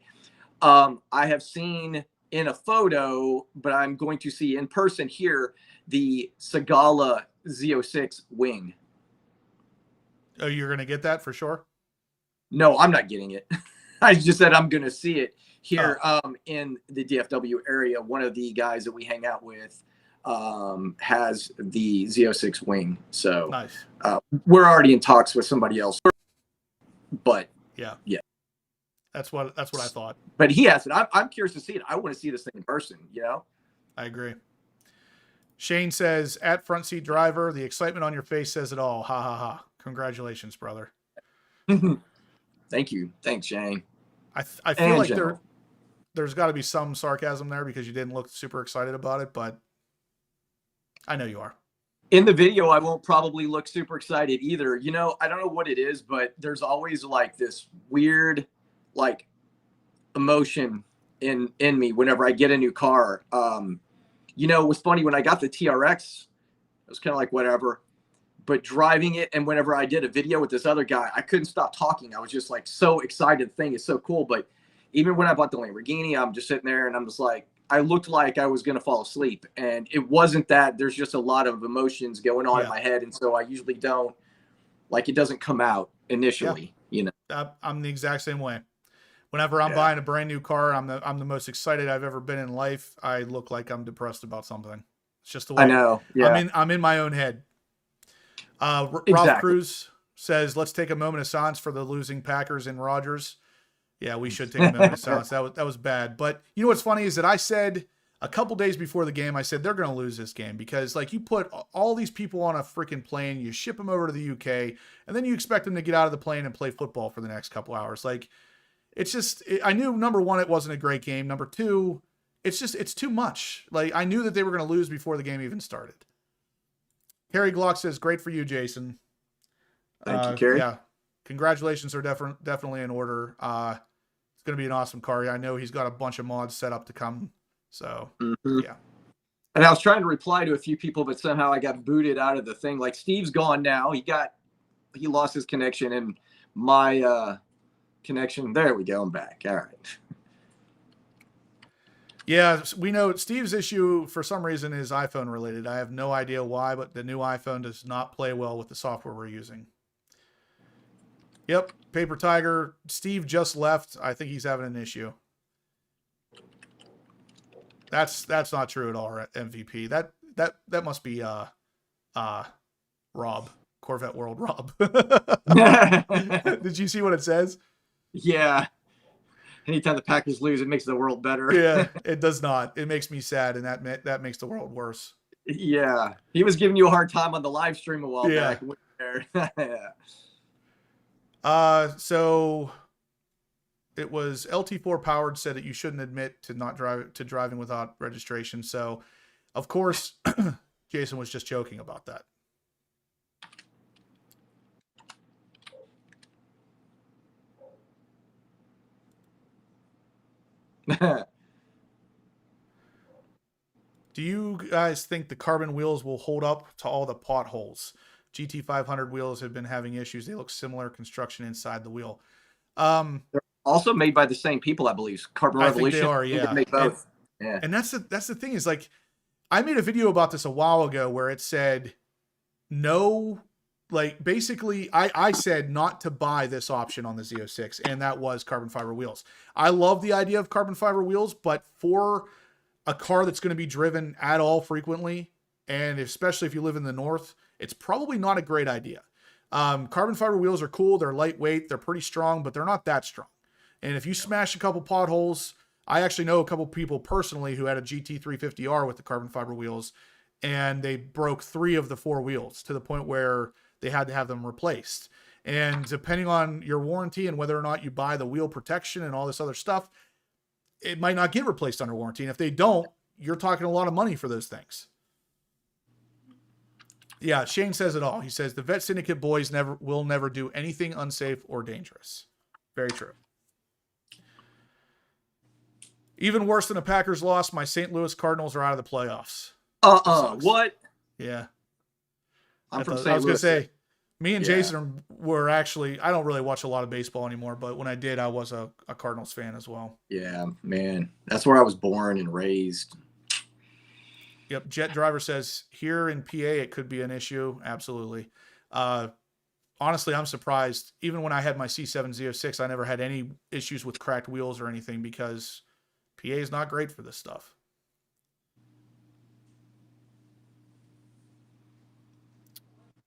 I have seen in a photo, but I'm going to see in person here, the Segala Z06 wing. Oh, you're going to get that for sure? No, I'm not getting it. I just said I'm going to see it here in the DFW area. One of the guys that we hang out with has the Z06 wing. So nice. We're already in talks with somebody else. But yeah. That's what I thought. But he has it. I'm curious to see it. I want to see this thing in person, I agree. Shane says, at front seat driver, the excitement on your face says it all. Ha ha ha. Congratulations, brother. Thank you. Thanks, Shane. I feel like there's got to be some sarcasm there because you didn't look super excited about it, but I know you are. In the video, I won't probably look super excited either. I don't know what it is, but there's always like this weird like emotion in me whenever I get a new car. It was funny when I got the TRX, it was kind of like whatever, but driving it, and whenever I did a video with this other guy, I couldn't stop talking. I was just like so excited. The thing is so cool. But even when I bought the Lamborghini, I'm just sitting there and I'm just like, I looked like I was going to fall asleep, and it wasn't that. There's just a lot of emotions going on in my head. And so I usually don't, like, it doesn't come out initially, I'm the exact same way. Whenever I'm buying a brand new car, I'm the most excited I've ever been in life. I look like I'm depressed about something. It's just the way I know. Yeah. I'm in my own head. Ralph Cruz says, let's take a moment of silence for the losing Packers and Rodgers. Yeah, we should take a moment of silence. That was bad. But you know what's funny is that I said a couple days before the game, I said they're going to lose this game because, like, you put all these people on a freaking plane, you ship them over to the UK, and then you expect them to get out of the plane and play football for the next couple hours. Like, it's just, I knew, number one, it wasn't a great game. Number two, it's too much. Like, I knew that they were going to lose before the game even started. Harry Glock says, great for you, Jason. Thank you, Kerry. Yeah. Congratulations are definitely in order. It's going to be an awesome car. I know he's got a bunch of mods set up to come. So, yeah. And I was trying to reply to a few people, but somehow I got booted out of the thing. Like, Steve's gone now. He lost his connection, and my connection. There we go. I'm back. All right. Yeah, we know Steve's issue for some reason is iPhone related. I have no idea why, but the new iPhone does not play well with the software we're using. Yep, Paper Tiger. Steve just left. I think he's having an issue. That's not true at all, MVP. That must be Rob, Corvette World Rob. Did you see what it says? Yeah. Anytime the Packers lose, it makes the world better. Yeah, it does not. It makes me sad, and that makes the world worse. Yeah, he was giving you a hard time on the live stream a while back. Yeah. So it was LT4 Powered said that you shouldn't admit to driving without registration. So, of course, Jason was just joking about that. Do you guys think the carbon wheels will hold up to all the potholes? GT500 wheels have been having issues. They look similar construction inside the wheel. They're also made by the same people, I believe. Carbon Revolution. I think they are, yeah. Make both. And that's the thing is, like, I made a video about this a while ago where it said no, like, basically I said not to buy this option on the Z06, and that was carbon fiber wheels. I love the idea of carbon fiber wheels, but for a car that's going to be driven at all frequently, and especially if you live in the north, it's probably not a great idea. Carbon fiber wheels are cool. They're lightweight. They're pretty strong, but they're not that strong. And if you smash a couple potholes, I actually know a couple people personally who had a GT350R with the carbon fiber wheels, and they broke 3 of the 4 wheels to the point where they had to have them replaced. And depending on your warranty and whether or not you buy the wheel protection and all this other stuff, it might not get replaced under warranty. And if they don't, you're talking a lot of money for those things. Yeah, Shane says it all. He says the Vette Syndicate boys will never do anything unsafe or dangerous. Very true. Even worse than a Packers loss, my St. Louis Cardinals are out of the playoffs. What? Yeah. I'm from St. I was going Louis. to say, me and Jason were actually, I don't really watch a lot of baseball anymore, but when I did, I was a Cardinals fan as well. Yeah, man. That's where I was born and raised. Yep. Jet Driver says here in PA, it could be an issue. Absolutely. Honestly, I'm surprised. Even when I had my C7 Z06, I never had any issues with cracked wheels or anything because PA is not great for this stuff.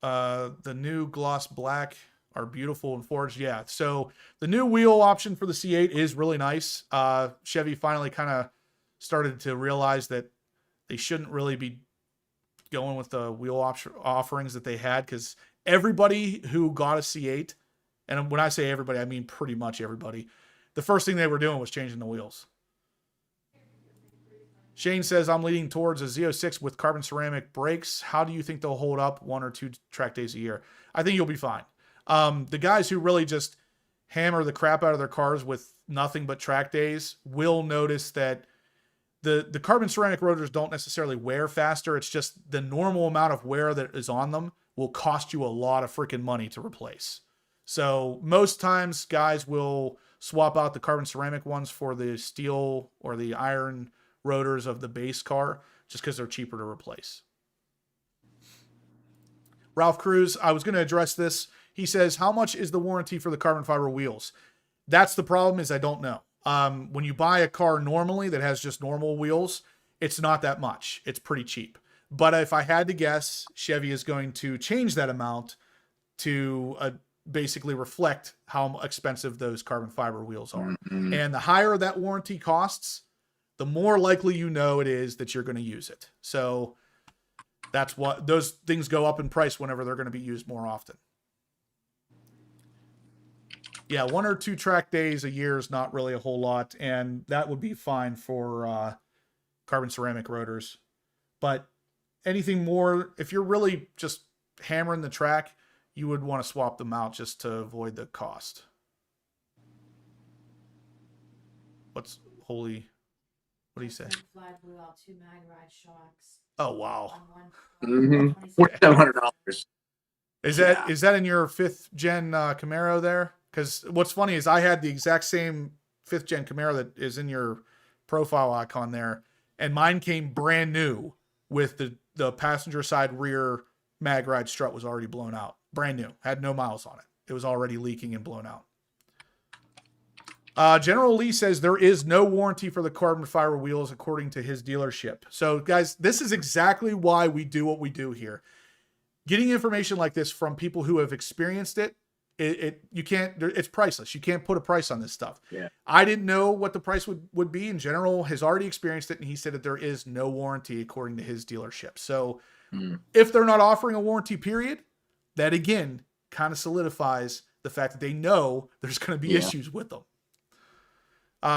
The new gloss black are beautiful and forged. Yeah. So the new wheel option for the C8 is really nice. Chevy finally kind of started to realize that they shouldn't really be going with the wheel offerings that they had, because everybody who got a C8, and when I say everybody, I mean pretty much everybody, the first thing they were doing was changing the wheels. Shane says, I'm leaning towards a Z06 with carbon ceramic brakes. How do you think they'll hold up 1 or 2 track days a year? I think you'll be fine. The guys who really just hammer the crap out of their cars with nothing but track days will notice that the carbon ceramic rotors don't necessarily wear faster. It's just the normal amount of wear that is on them will cost you a lot of freaking money to replace. So most times guys will swap out the carbon ceramic ones for the steel or the iron rotors of the base car just because they're cheaper to replace. Ralph Cruz, I was going to address this. He says, how much is the warranty for the carbon fiber wheels? That's the problem, is I don't know. When you buy a car normally that has just normal wheels, it's not that much. It's pretty cheap. But if I had to guess, Chevy is going to change that amount to basically reflect how expensive those carbon fiber wheels are. Mm-hmm. And the higher that warranty costs, the more likely you know it is that you're going to use it. So that's what those things go up in price whenever they're going to be used more often. Yeah, 1 or 2 track days a year is not really a whole lot, and that would be fine for carbon ceramic rotors. But anything more, if you're really just hammering the track, you would want to swap them out just to avoid the cost. What's holy? What do you say? Fly blew out 2 mag ride shocks. Oh wow! $4,700. Is that in your 5th gen Camaro there? Because what's funny is I had the exact same 5th gen Camaro that is in your profile icon there. And mine came brand new with the passenger side rear mag ride strut was already blown out. Brand new. Had no miles on it. It was already leaking and blown out. General Lee says there is no warranty for the carbon fiber wheels according to his dealership. So guys, this is exactly why we do what we do here. Getting information like this from people who have experienced it, you can't, it's priceless. You can't put a price on this stuff. Yeah. I didn't know what the price would be. In general, has already experienced it, and he said that there is no warranty according to his dealership. So if they're not offering a warranty period, that again kind of solidifies the fact that they know there's going to be issues with them.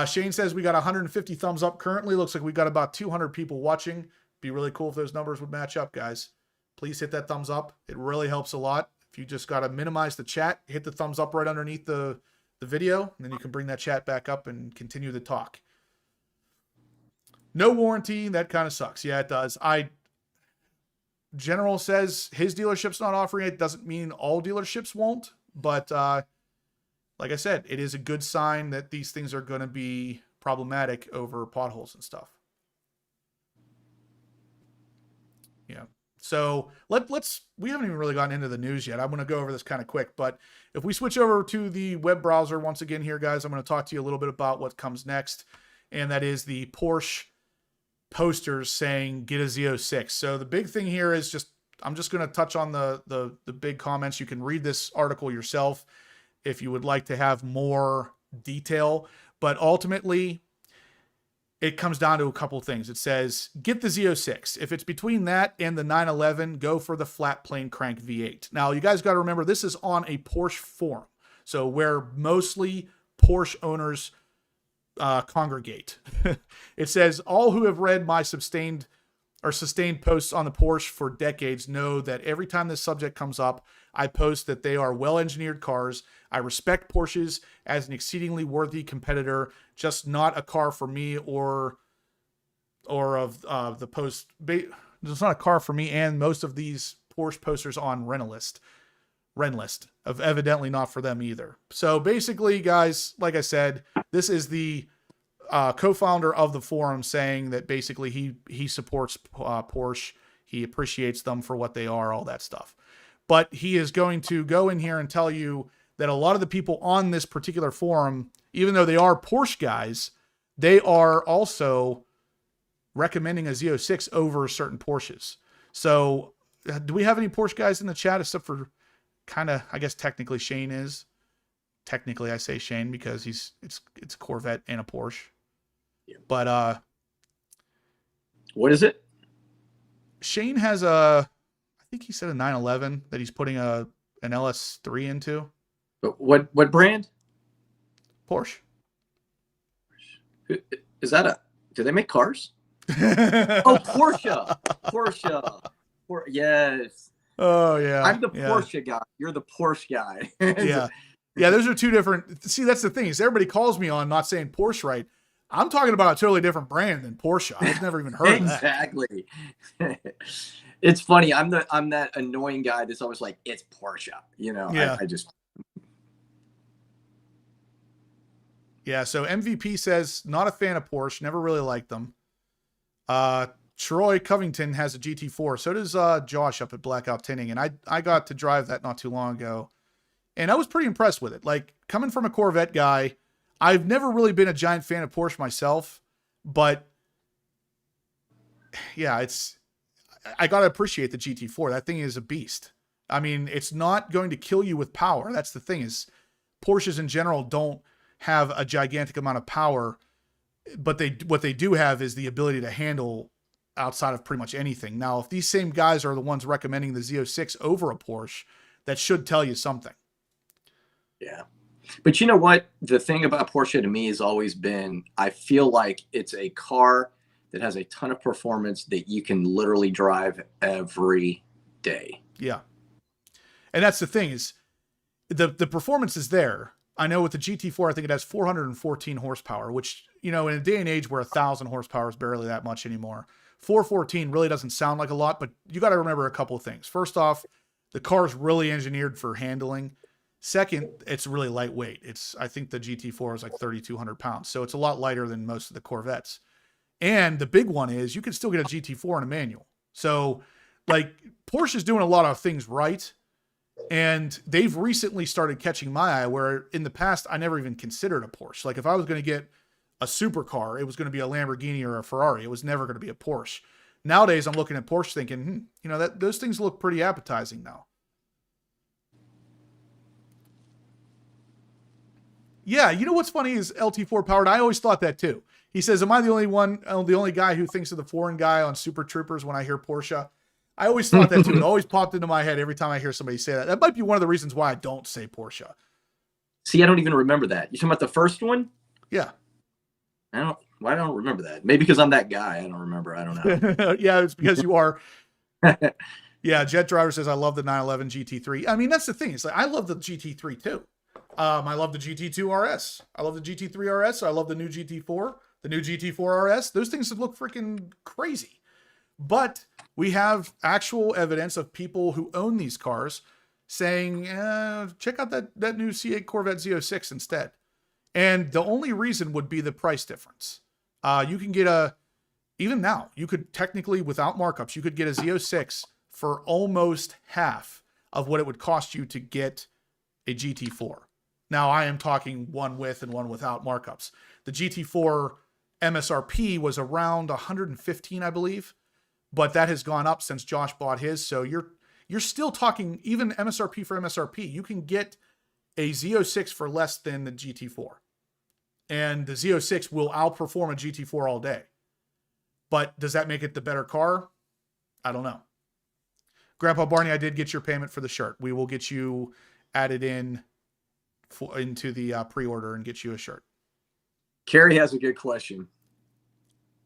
Shane says we got 150 thumbs up currently. Looks like we got about 200 people watching. Be really cool if those numbers would match up, guys. Please hit that thumbs up. It really helps a lot. If you just got to minimize the chat, hit the thumbs up right underneath the video, and then you can bring that chat back up and continue the talk. No warranty. That kind of sucks. Yeah, it does. General says his dealership's not offering it. Doesn't mean all dealerships won't, but like I said, it is a good sign that these things are going to be problematic over potholes and stuff. Yeah. So we haven't even really gotten into the news yet. I'm going to go over this kind of quick, but if we switch over to the web browser once again here, guys, I'm going to talk to you a little bit about what comes next. And that is the Porsche posters saying get a Z06. So the big thing here is I'm just going to touch on the big comments. You can read this article yourself if you would like to have more detail, but ultimately it comes down to a couple things. It says, get the Z06. If it's between that and the 911, go for the flat plane crank V8. Now, you guys got to remember, this is on a Porsche forum, so where mostly Porsche owners congregate. It says, all who have read my sustained posts on the Porsche for decades know that every time this subject comes up, I post that they are well-engineered cars. I respect Porsches as an exceedingly worthy competitor, just not a car for me or of the post. It's not a car for me, and most of these Porsche posters on Renlist of evidently not for them either. So basically, guys, like I said, this is the co-founder of the forum saying that basically he supports Porsche. He appreciates them for what they are, all that stuff. But he is going to go in here and tell you that a lot of the people on this particular forum, even though they are Porsche guys, they are also recommending a Z06 over certain Porsches. So do we have any Porsche guys in the chat except for kind of, I guess technically Shane is. Technically I say Shane because it's a Corvette and a Porsche. Yeah. But what is it? Shane has I think he said a 911 that he's putting an LS3 into. What brand? Porsche. Is that do they make cars? Oh, Porsche. Yes. Oh yeah. I'm the Porsche guy. You're the Porsche guy. Yeah. Yeah, those are two different. See, that's the thing is everybody calls me on not saying Porsche right. I'm talking about a totally different brand than Porsche. I've never even heard of that. Exactly. It's funny. I'm that annoying guy that's always like, it's Porsche. You know, yeah. I just. Yeah. So MVP says not a fan of Porsche. Never really liked them. Troy Covington has a GT4. So does Josh up at Blackout Tinting, and I got to drive that not too long ago, and I was pretty impressed with it. Like coming from a Corvette guy, I've never really been a giant fan of Porsche myself, but yeah, I got to appreciate the GT4. That thing is a beast. I mean, it's not going to kill you with power. That's the thing is Porsches in general don't have a gigantic amount of power, but what they do have is the ability to handle outside of pretty much anything. Now, if these same guys are the ones recommending the Z06 over a Porsche, that should tell you something. Yeah. But you know what? The thing about Porsche to me has always been, I feel like it's a car that has a ton of performance that you can literally drive every day. Yeah. And that's the thing is the performance is there. I know with the GT4, I think it has 414 horsepower, which, you know, in a day and age where 1,000 horsepower is barely that much anymore, 414 really doesn't sound like a lot, but you got to remember a couple of things. First off, the car is really engineered for handling. Second, it's really lightweight. I think the GT4 is like 3,200 pounds. So it's a lot lighter than most of the Corvettes. And the big one is you can still get a GT4 in a manual. So like Porsche is doing a lot of things right. And they've recently started catching my eye, where in the past, I never even considered a Porsche. Like if I was going to get a supercar, it was going to be a Lamborghini or a Ferrari. It was never going to be a Porsche. Nowadays, I'm looking at Porsche thinking, you know, those things look pretty appetizing now. Yeah, you know what's funny is LT4 powered. I always thought that too. He says, am I the only guy who thinks of the foreign guy on Super Troopers when I hear Porsche? I always thought that too. It always popped into my head every time I hear somebody say that. That might be one of the reasons why I don't say Porsche. See, I don't even remember that. You talking about the first one? Yeah. Why don't I remember that? Maybe because I'm that guy. I don't remember. I don't know. Yeah, it's because you are. Yeah, Jet Driver says, I love the 911 GT3. I mean, that's the thing. It's like, I love the GT3 too. I love the GT2 RS. I love the GT3 RS. I love the new GT4, the new GT4 RS. Those things look freaking crazy. But we have actual evidence of people who own these cars saying, check out that new C8 Corvette Z06 instead. And the only reason would be the price difference. You can get even now, you could technically, without markups, you could get a Z06 for almost half of what it would cost you to get a GT4. Now, I am talking one with and one without markups. The GT4 MSRP was around 115, I believe, but that has gone up since Josh bought his. So you're still talking, even MSRP for MSRP, you can get a Z06 for less than the GT4. And the Z06 will outperform a GT4 all day. But does that make it the better car? I don't know. Grandpa Barney, I did get your payment for the shirt. We will get you added into the pre-order and get you a shirt. Carrie has a good question.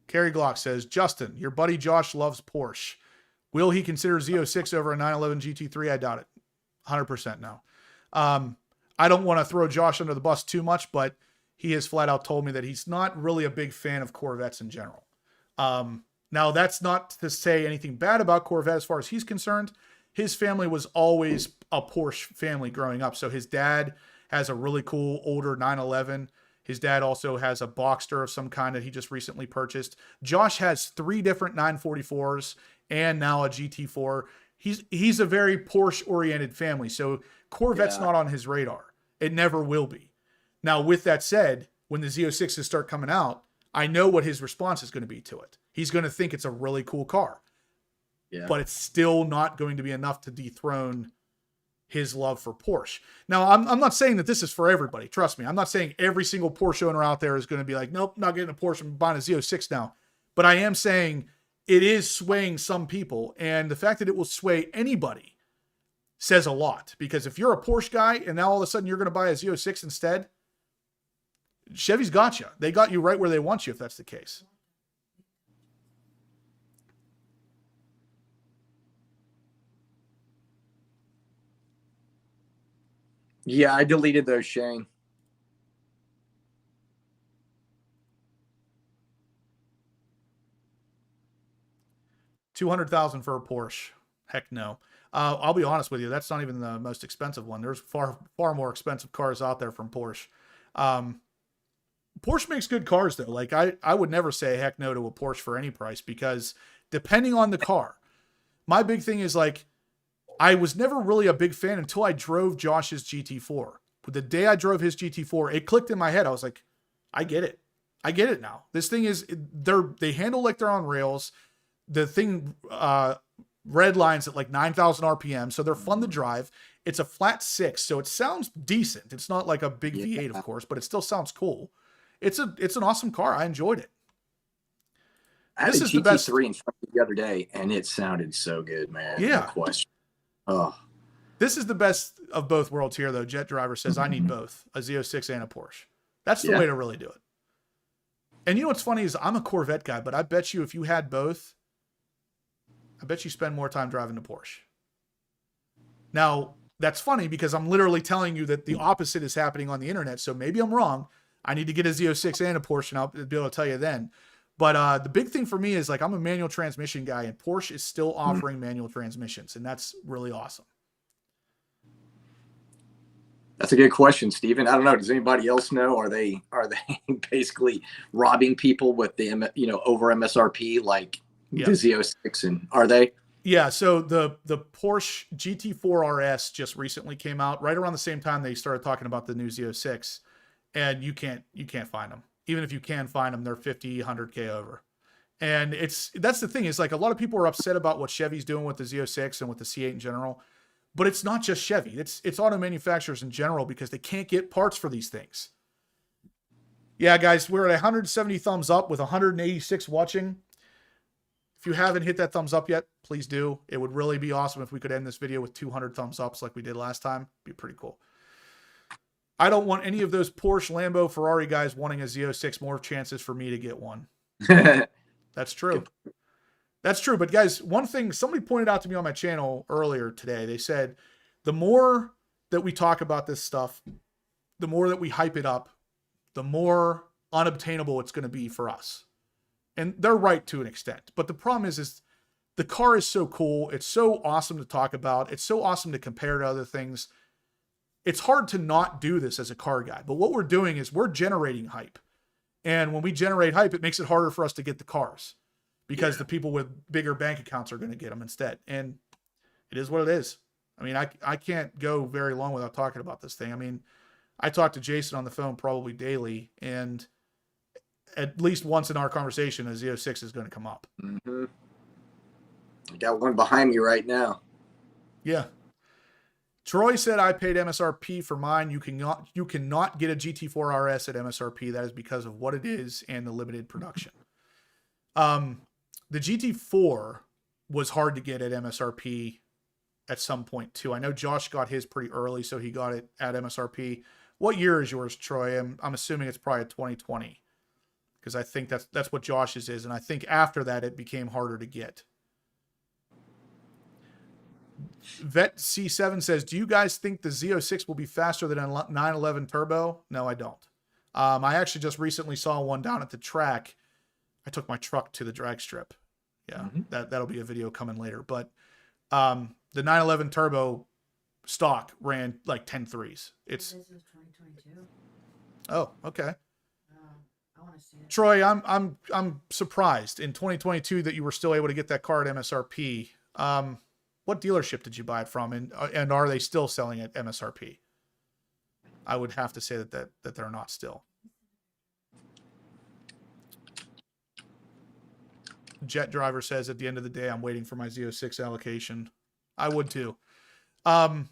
Carrie Glock says, Justin, your buddy Josh loves Porsche. Will he consider Z06 over a 911 GT3? I doubt it. 100% no. I don't want to throw Josh under the bus too much, but he has flat out told me that he's not really a big fan of Corvettes in general. Now, that's not to say anything bad about Corvette as far as he's concerned. His family was always a Porsche family growing up. So his dad has a really cool older 911. His dad also has a Boxster of some kind that he just recently purchased. Josh has 3 different 944s and now a GT4. He's a very Porsche-oriented family. So Corvette's not on his radar. It never will be. Now, with that said, when the Z06s start coming out, I know what his response is going to be to it. He's going to think it's a really cool car. Yeah. But it's still not going to be enough to dethrone his love for Porsche. Now, I'm not saying that this is for everybody. Trust me. I'm not saying every single Porsche owner out there is going to be like, nope, not getting a Porsche, I'm buying a Z06 now. But I am saying it is swaying some people. And the fact that it will sway anybody says a lot. Because if you're a Porsche guy and now all of a sudden you're going to buy a Z06 instead, Chevy's got you. They got you right where they want you if that's the case. Yeah, I deleted those, Shane. $200,000 for a Porsche. Heck no. I'll be honest with you. That's not even the most expensive one. There's far more expensive cars out there from Porsche. Porsche makes good cars though. Like I would never say heck no to a Porsche for any price, because depending on the car, my big thing is like, I was never really a big fan until I drove Josh's GT4. But the day I drove his GT4, it clicked in my head. I was like, I get it. I get it now. This thing is, they handle like they're on rails. The thing red lines at like 9,000 RPM, so they're fun to drive. It's a flat 6, so it sounds decent. It's not like a big V8, of course, but it still sounds cool. It's an awesome car. I enjoyed it. I had a GT3 in front of the other day, and it sounded so good, man. Yeah. No question. Oh, this is the best of both worlds here, though. Jet Driver says, I need both, a Z06 and a Porsche. That's the way to really do it. And you know what's funny is I'm a Corvette guy, but I bet you if you had both, I bet you spend more time driving the Porsche. Now, that's funny because I'm literally telling you that the opposite is happening on the internet, so maybe I'm wrong. I need to get a Z06 and a Porsche, and I'll be able to tell you then. But the big thing for me is like I'm a manual transmission guy, and Porsche is still offering manual transmissions, and that's really awesome. That's a good question, Steven. I don't know. Does anybody else know? Are they basically robbing people with the over MSRP like the Z06? And are they? Yeah. So the Porsche GT4 RS just recently came out right around the same time they started talking about the new Z06, and you can't find them. Even if you can find them, they're 50, 100K over. And that's the thing, is like a lot of people are upset about what Chevy's doing with the Z06 and with the C8 in general. But it's not just Chevy. It's auto manufacturers in general, because they can't get parts for these things. Yeah, guys, we're at 170 thumbs up with 186 watching. If you haven't hit that thumbs up yet, please do. It would really be awesome if we could end this video with 200 thumbs ups like we did last time. It'd be pretty cool. I don't want any of those Porsche, Lambo, Ferrari guys wanting a Z06 more chances for me to get one. That's true. That's true. But guys, one thing somebody pointed out to me on my channel earlier today, they said, the more that we talk about this stuff, the more that we hype it up, the more unobtainable it's going to be for us. And they're right to an extent. But the problem is the car is so cool. It's so awesome to talk about. It's so awesome to compare to other things. It's hard to not do this as a car guy. But what we're doing is we're generating hype. And when we generate hype, it makes it harder for us to get the cars, because the people with bigger bank accounts are going to get them instead. And it is what it is. I mean, I can't go very long without talking about this thing. I mean, I talk to Jason on the phone probably daily, and at least once in our conversation, a Z06 is going to come up. Mm-hmm. I got one behind me right now. Yeah. Troy said, I paid MSRP for mine. You cannot get a GT4 RS at MSRP. That is because of what it is and the limited production. The GT4 was hard to get at MSRP at some point too. I know Josh got his pretty early, so he got it at MSRP. What year is yours, Troy? I'm assuming it's probably a 2020, because I think that's what Josh's is, and I think after that it became harder to get. Vette C7 says, do you guys think the Z06 will be faster than a 911 turbo? No, I don't. I actually just recently saw one down at the track. I took my truck to the drag strip. Yeah, that'll be a video coming later. But the 911 turbo stock ran like 10.3s. It's This is 2022. Oh, okay. I want to see it. Troy, I'm surprised in 2022 that you were still able to get that car at MSRP. What dealership did you buy it from, and are they still selling at MSRP? I would have to say that they're not still. Jet Driver says, at the end of the day, I'm waiting for my Z06 allocation. I would too. I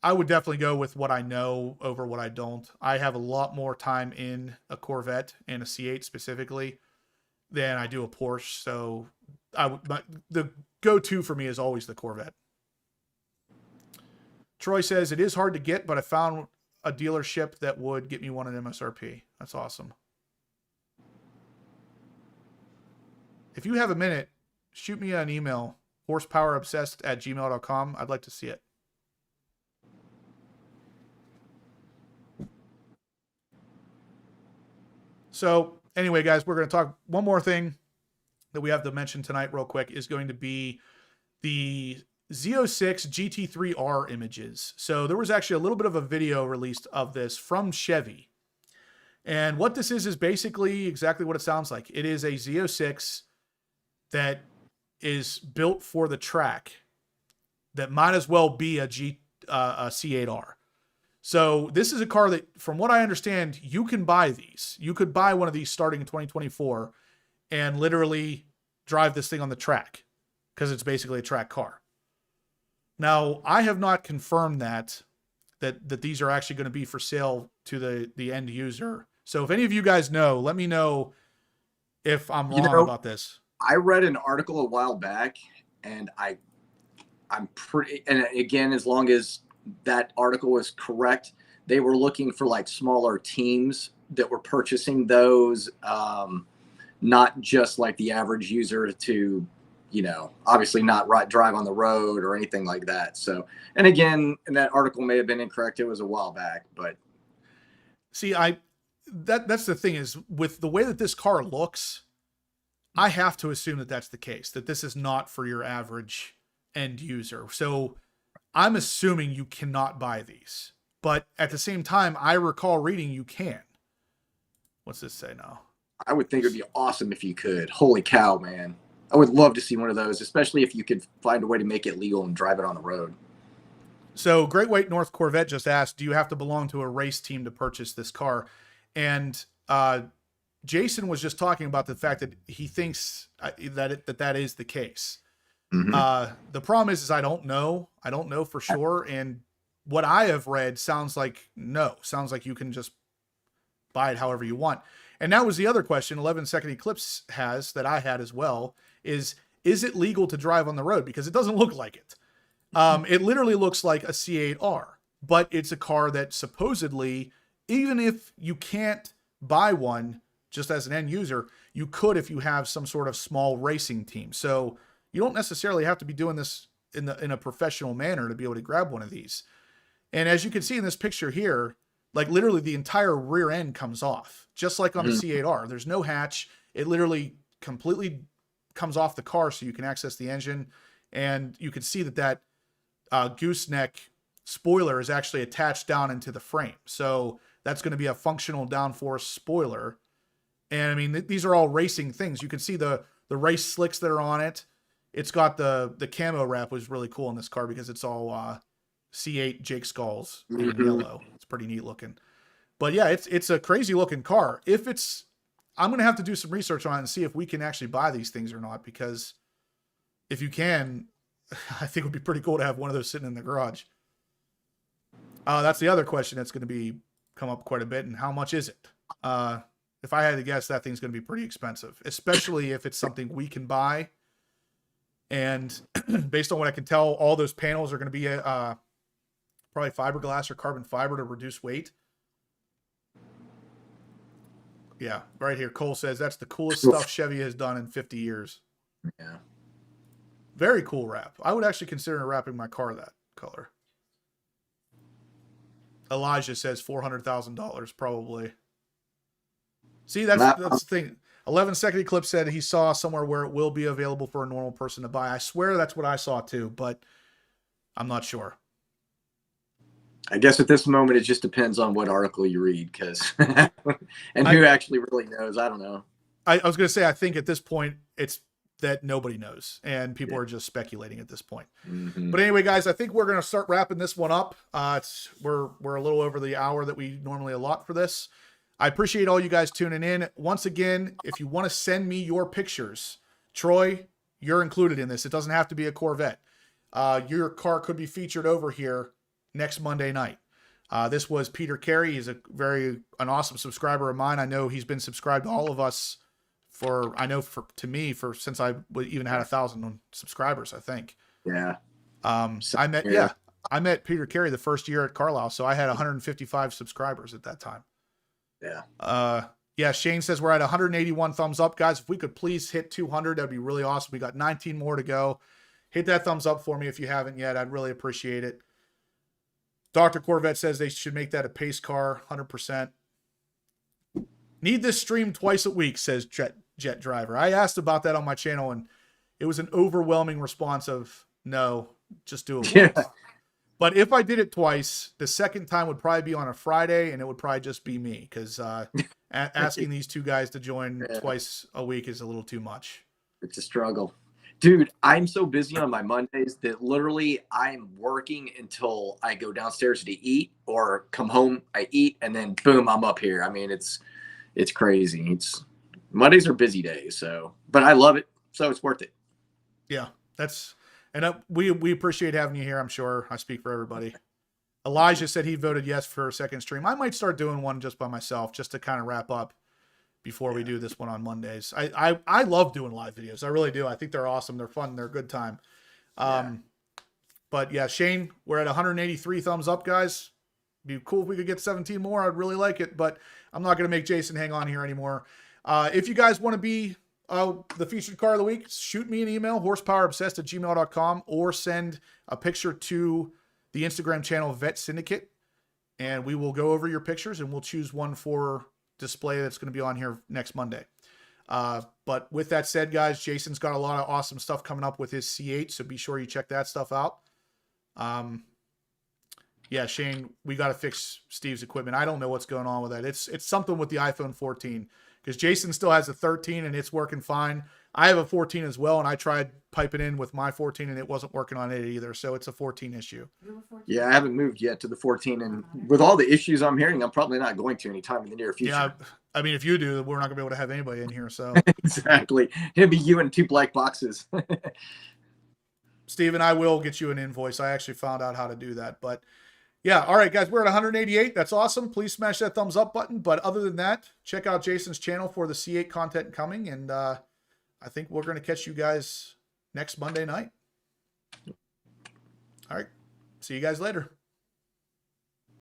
would definitely go with what I know over what I don't. I have a lot more time in a Corvette and a C8 specifically than I do a Porsche. So the go-to for me is always the Corvette. Troy says, it is hard to get, but I found a dealership that would get me one at MSRP. That's awesome. If you have a minute, shoot me an email, horsepowerobsessed@gmail.com. I'd like to see it. So anyway, guys, we're going to talk one more thing that we have to mention tonight real quick is going to be the Z06 GT3.R images. So there was actually a little bit of a video released of this from Chevy. And what this is basically exactly what it sounds like. It is a Z06 that is built for the track that might as well be a C8R. So this is a car that, from what I understand, you can buy these. You could buy one of these starting in 2024 and literally drive this thing on the track, because it's basically a track car. Now, I have not confirmed that these are actually going to be for sale to the end user. So if any of you guys know, let me know if I'm wrong about this. I read an article a while back, and I'm pretty, and again, as long as that article was correct, they were looking for like smaller teams that were purchasing those, not just like the average user to, obviously not drive on the road or anything like that. So, and again, and that article may have been incorrect. It was a while back, but see, that's the thing is, with the way that this car looks, I have to assume that that's the case, that this is not for your average end user. So I'm assuming you cannot buy these. But at the same time, I recall reading you can. What's this say now? I would think it would be awesome if you could. Holy cow, man. I would love to see one of those, especially if you could find a way to make it legal and drive it on the road. So Great White North Corvette just asked, do you have to belong to a race team to purchase this car? And Jason was just talking about the fact that he thinks that is the case. Mm-hmm. The problem is I don't know. I don't know for sure. And what I have read sounds like you can just buy it however you want. And that was the other question 11 Second Eclipse has that I had as well is it legal to drive on the road? Because it doesn't look like it. It literally looks like a C8R, but it's a car that supposedly, even if you can't buy one just as an end user, you could if you have some sort of small racing team. So you don't necessarily have to be doing this in a professional manner to be able to grab one of these. And as you can see in this picture here, like literally the entire rear end comes off, just like on the C8R. There's no hatch. It literally completely comes off the car so you can access the engine. And you can see that gooseneck spoiler is actually attached down into the frame. So that's going to be a functional downforce spoiler. And I mean, these are all racing things. You can see the race slicks that are on it. It's got the camo wrap was really cool in this car because it's all C8 Jake skulls in yellow. It's pretty neat looking. But yeah, it's a crazy looking car. I'm going to have to do some research on it and see if we can actually buy these things or not, because if you can, I think it would be pretty cool to have one of those sitting in the garage. That's the other question that's going to come up quite a bit. And how much is it? If I had to guess, that thing's going to be pretty expensive, especially if it's something we can buy. And based on what I can tell, all those panels are going to be probably fiberglass or carbon fiber to reduce weight. Yeah, right here. Cole says that's the coolest stuff Chevy has done in 50 years. Yeah. Very cool wrap. I would actually consider wrapping my car that color. Elijah says $400,000 probably. See, that's the thing. 11 Second Eclipse said he saw somewhere where it will be available for a normal person to buy. I swear that's what I saw too, but I'm not sure. I guess at this moment, it just depends on what article you read, and who actually really knows. I don't know. I was going to say, I think at this point, it's that nobody knows, and people are just speculating at this point. But anyway, guys, I think we're going to start wrapping this one up. We're a little over the hour that we normally allot for this. I appreciate all you guys tuning in. Once again, if you want to send me your pictures, Troy, you're included in this. It doesn't have to be a Corvette. Your car could be featured over here next Monday night. This was Peter Carey. He's an awesome subscriber of mine. I know he's been subscribed to all of us since I even had 1,000 subscribers, I think. Yeah. I met Peter Carey the first year at Carlisle, so I had 155 subscribers at that time. Yeah. Shane says we're at 181 thumbs up, guys. If we could please hit 200, that'd be really awesome. We got 19 more to go. Hit that thumbs up for me if you haven't yet. I'd really appreciate it. Dr. Corvette says they should make that a pace car, 100%. Need this stream twice a week, says Jet Driver. I asked about that on my channel, and it was an overwhelming response of no, just do it once. But if I did it twice, the second time would probably be on a Friday, and it would probably just be me, because asking these two guys to join twice a week is a little too much. It's a struggle. Dude, I'm so busy on my Mondays that literally I'm working until I go downstairs to eat or come home, I eat, and then boom, I'm up here. I mean, it's crazy. Mondays are busy days, but I love it, so it's worth it. Yeah, we appreciate having you here. I'm sure I speak for everybody. Elijah said he voted yes for a second stream. I might start doing one just by myself, just to kind of wrap up before we do this one on Mondays. I love doing live videos. I really do. I think they're awesome. They're fun. They're a good time. But yeah, Shane, we're at 183 thumbs up, guys. Be cool if we could get 17 more. I'd really like it, but I'm not going to make Jason hang on here anymore. If you guys want to be the featured car of the week, shoot me an email, horsepowerobsessed@gmail.com, or send a picture to the Instagram channel Vette Syndicate, and we will go over your pictures and we'll choose one for display that's going to be on here next Monday. But with that said, guys, Jason's got a lot of awesome stuff coming up with his C8, so be sure you check that stuff out. Yeah, Shane, we got to fix Steve's equipment. I don't know what's going on with that. It's something with the iPhone 14 because Jason still has a 13 and it's working fine. I have a 14 as well, and I tried piping in with my 14 and it wasn't working on it either. So it's a 14 issue. Yeah, I haven't moved yet to the 14, and with all the issues I'm hearing, I'm probably not going to anytime in the near future. Yeah, I mean, if you do, we're not going to be able to have anybody in here. So exactly, it'll be you and 2 black boxes. Steve and I will get you an invoice. I actually found out how to do that, but. Yeah, all right, guys, we're at 188. That's awesome. Please smash that thumbs up button. But other than that, check out Jason's channel for the C8 content coming. And I think we're going to catch you guys next Monday night. All right, see you guys later.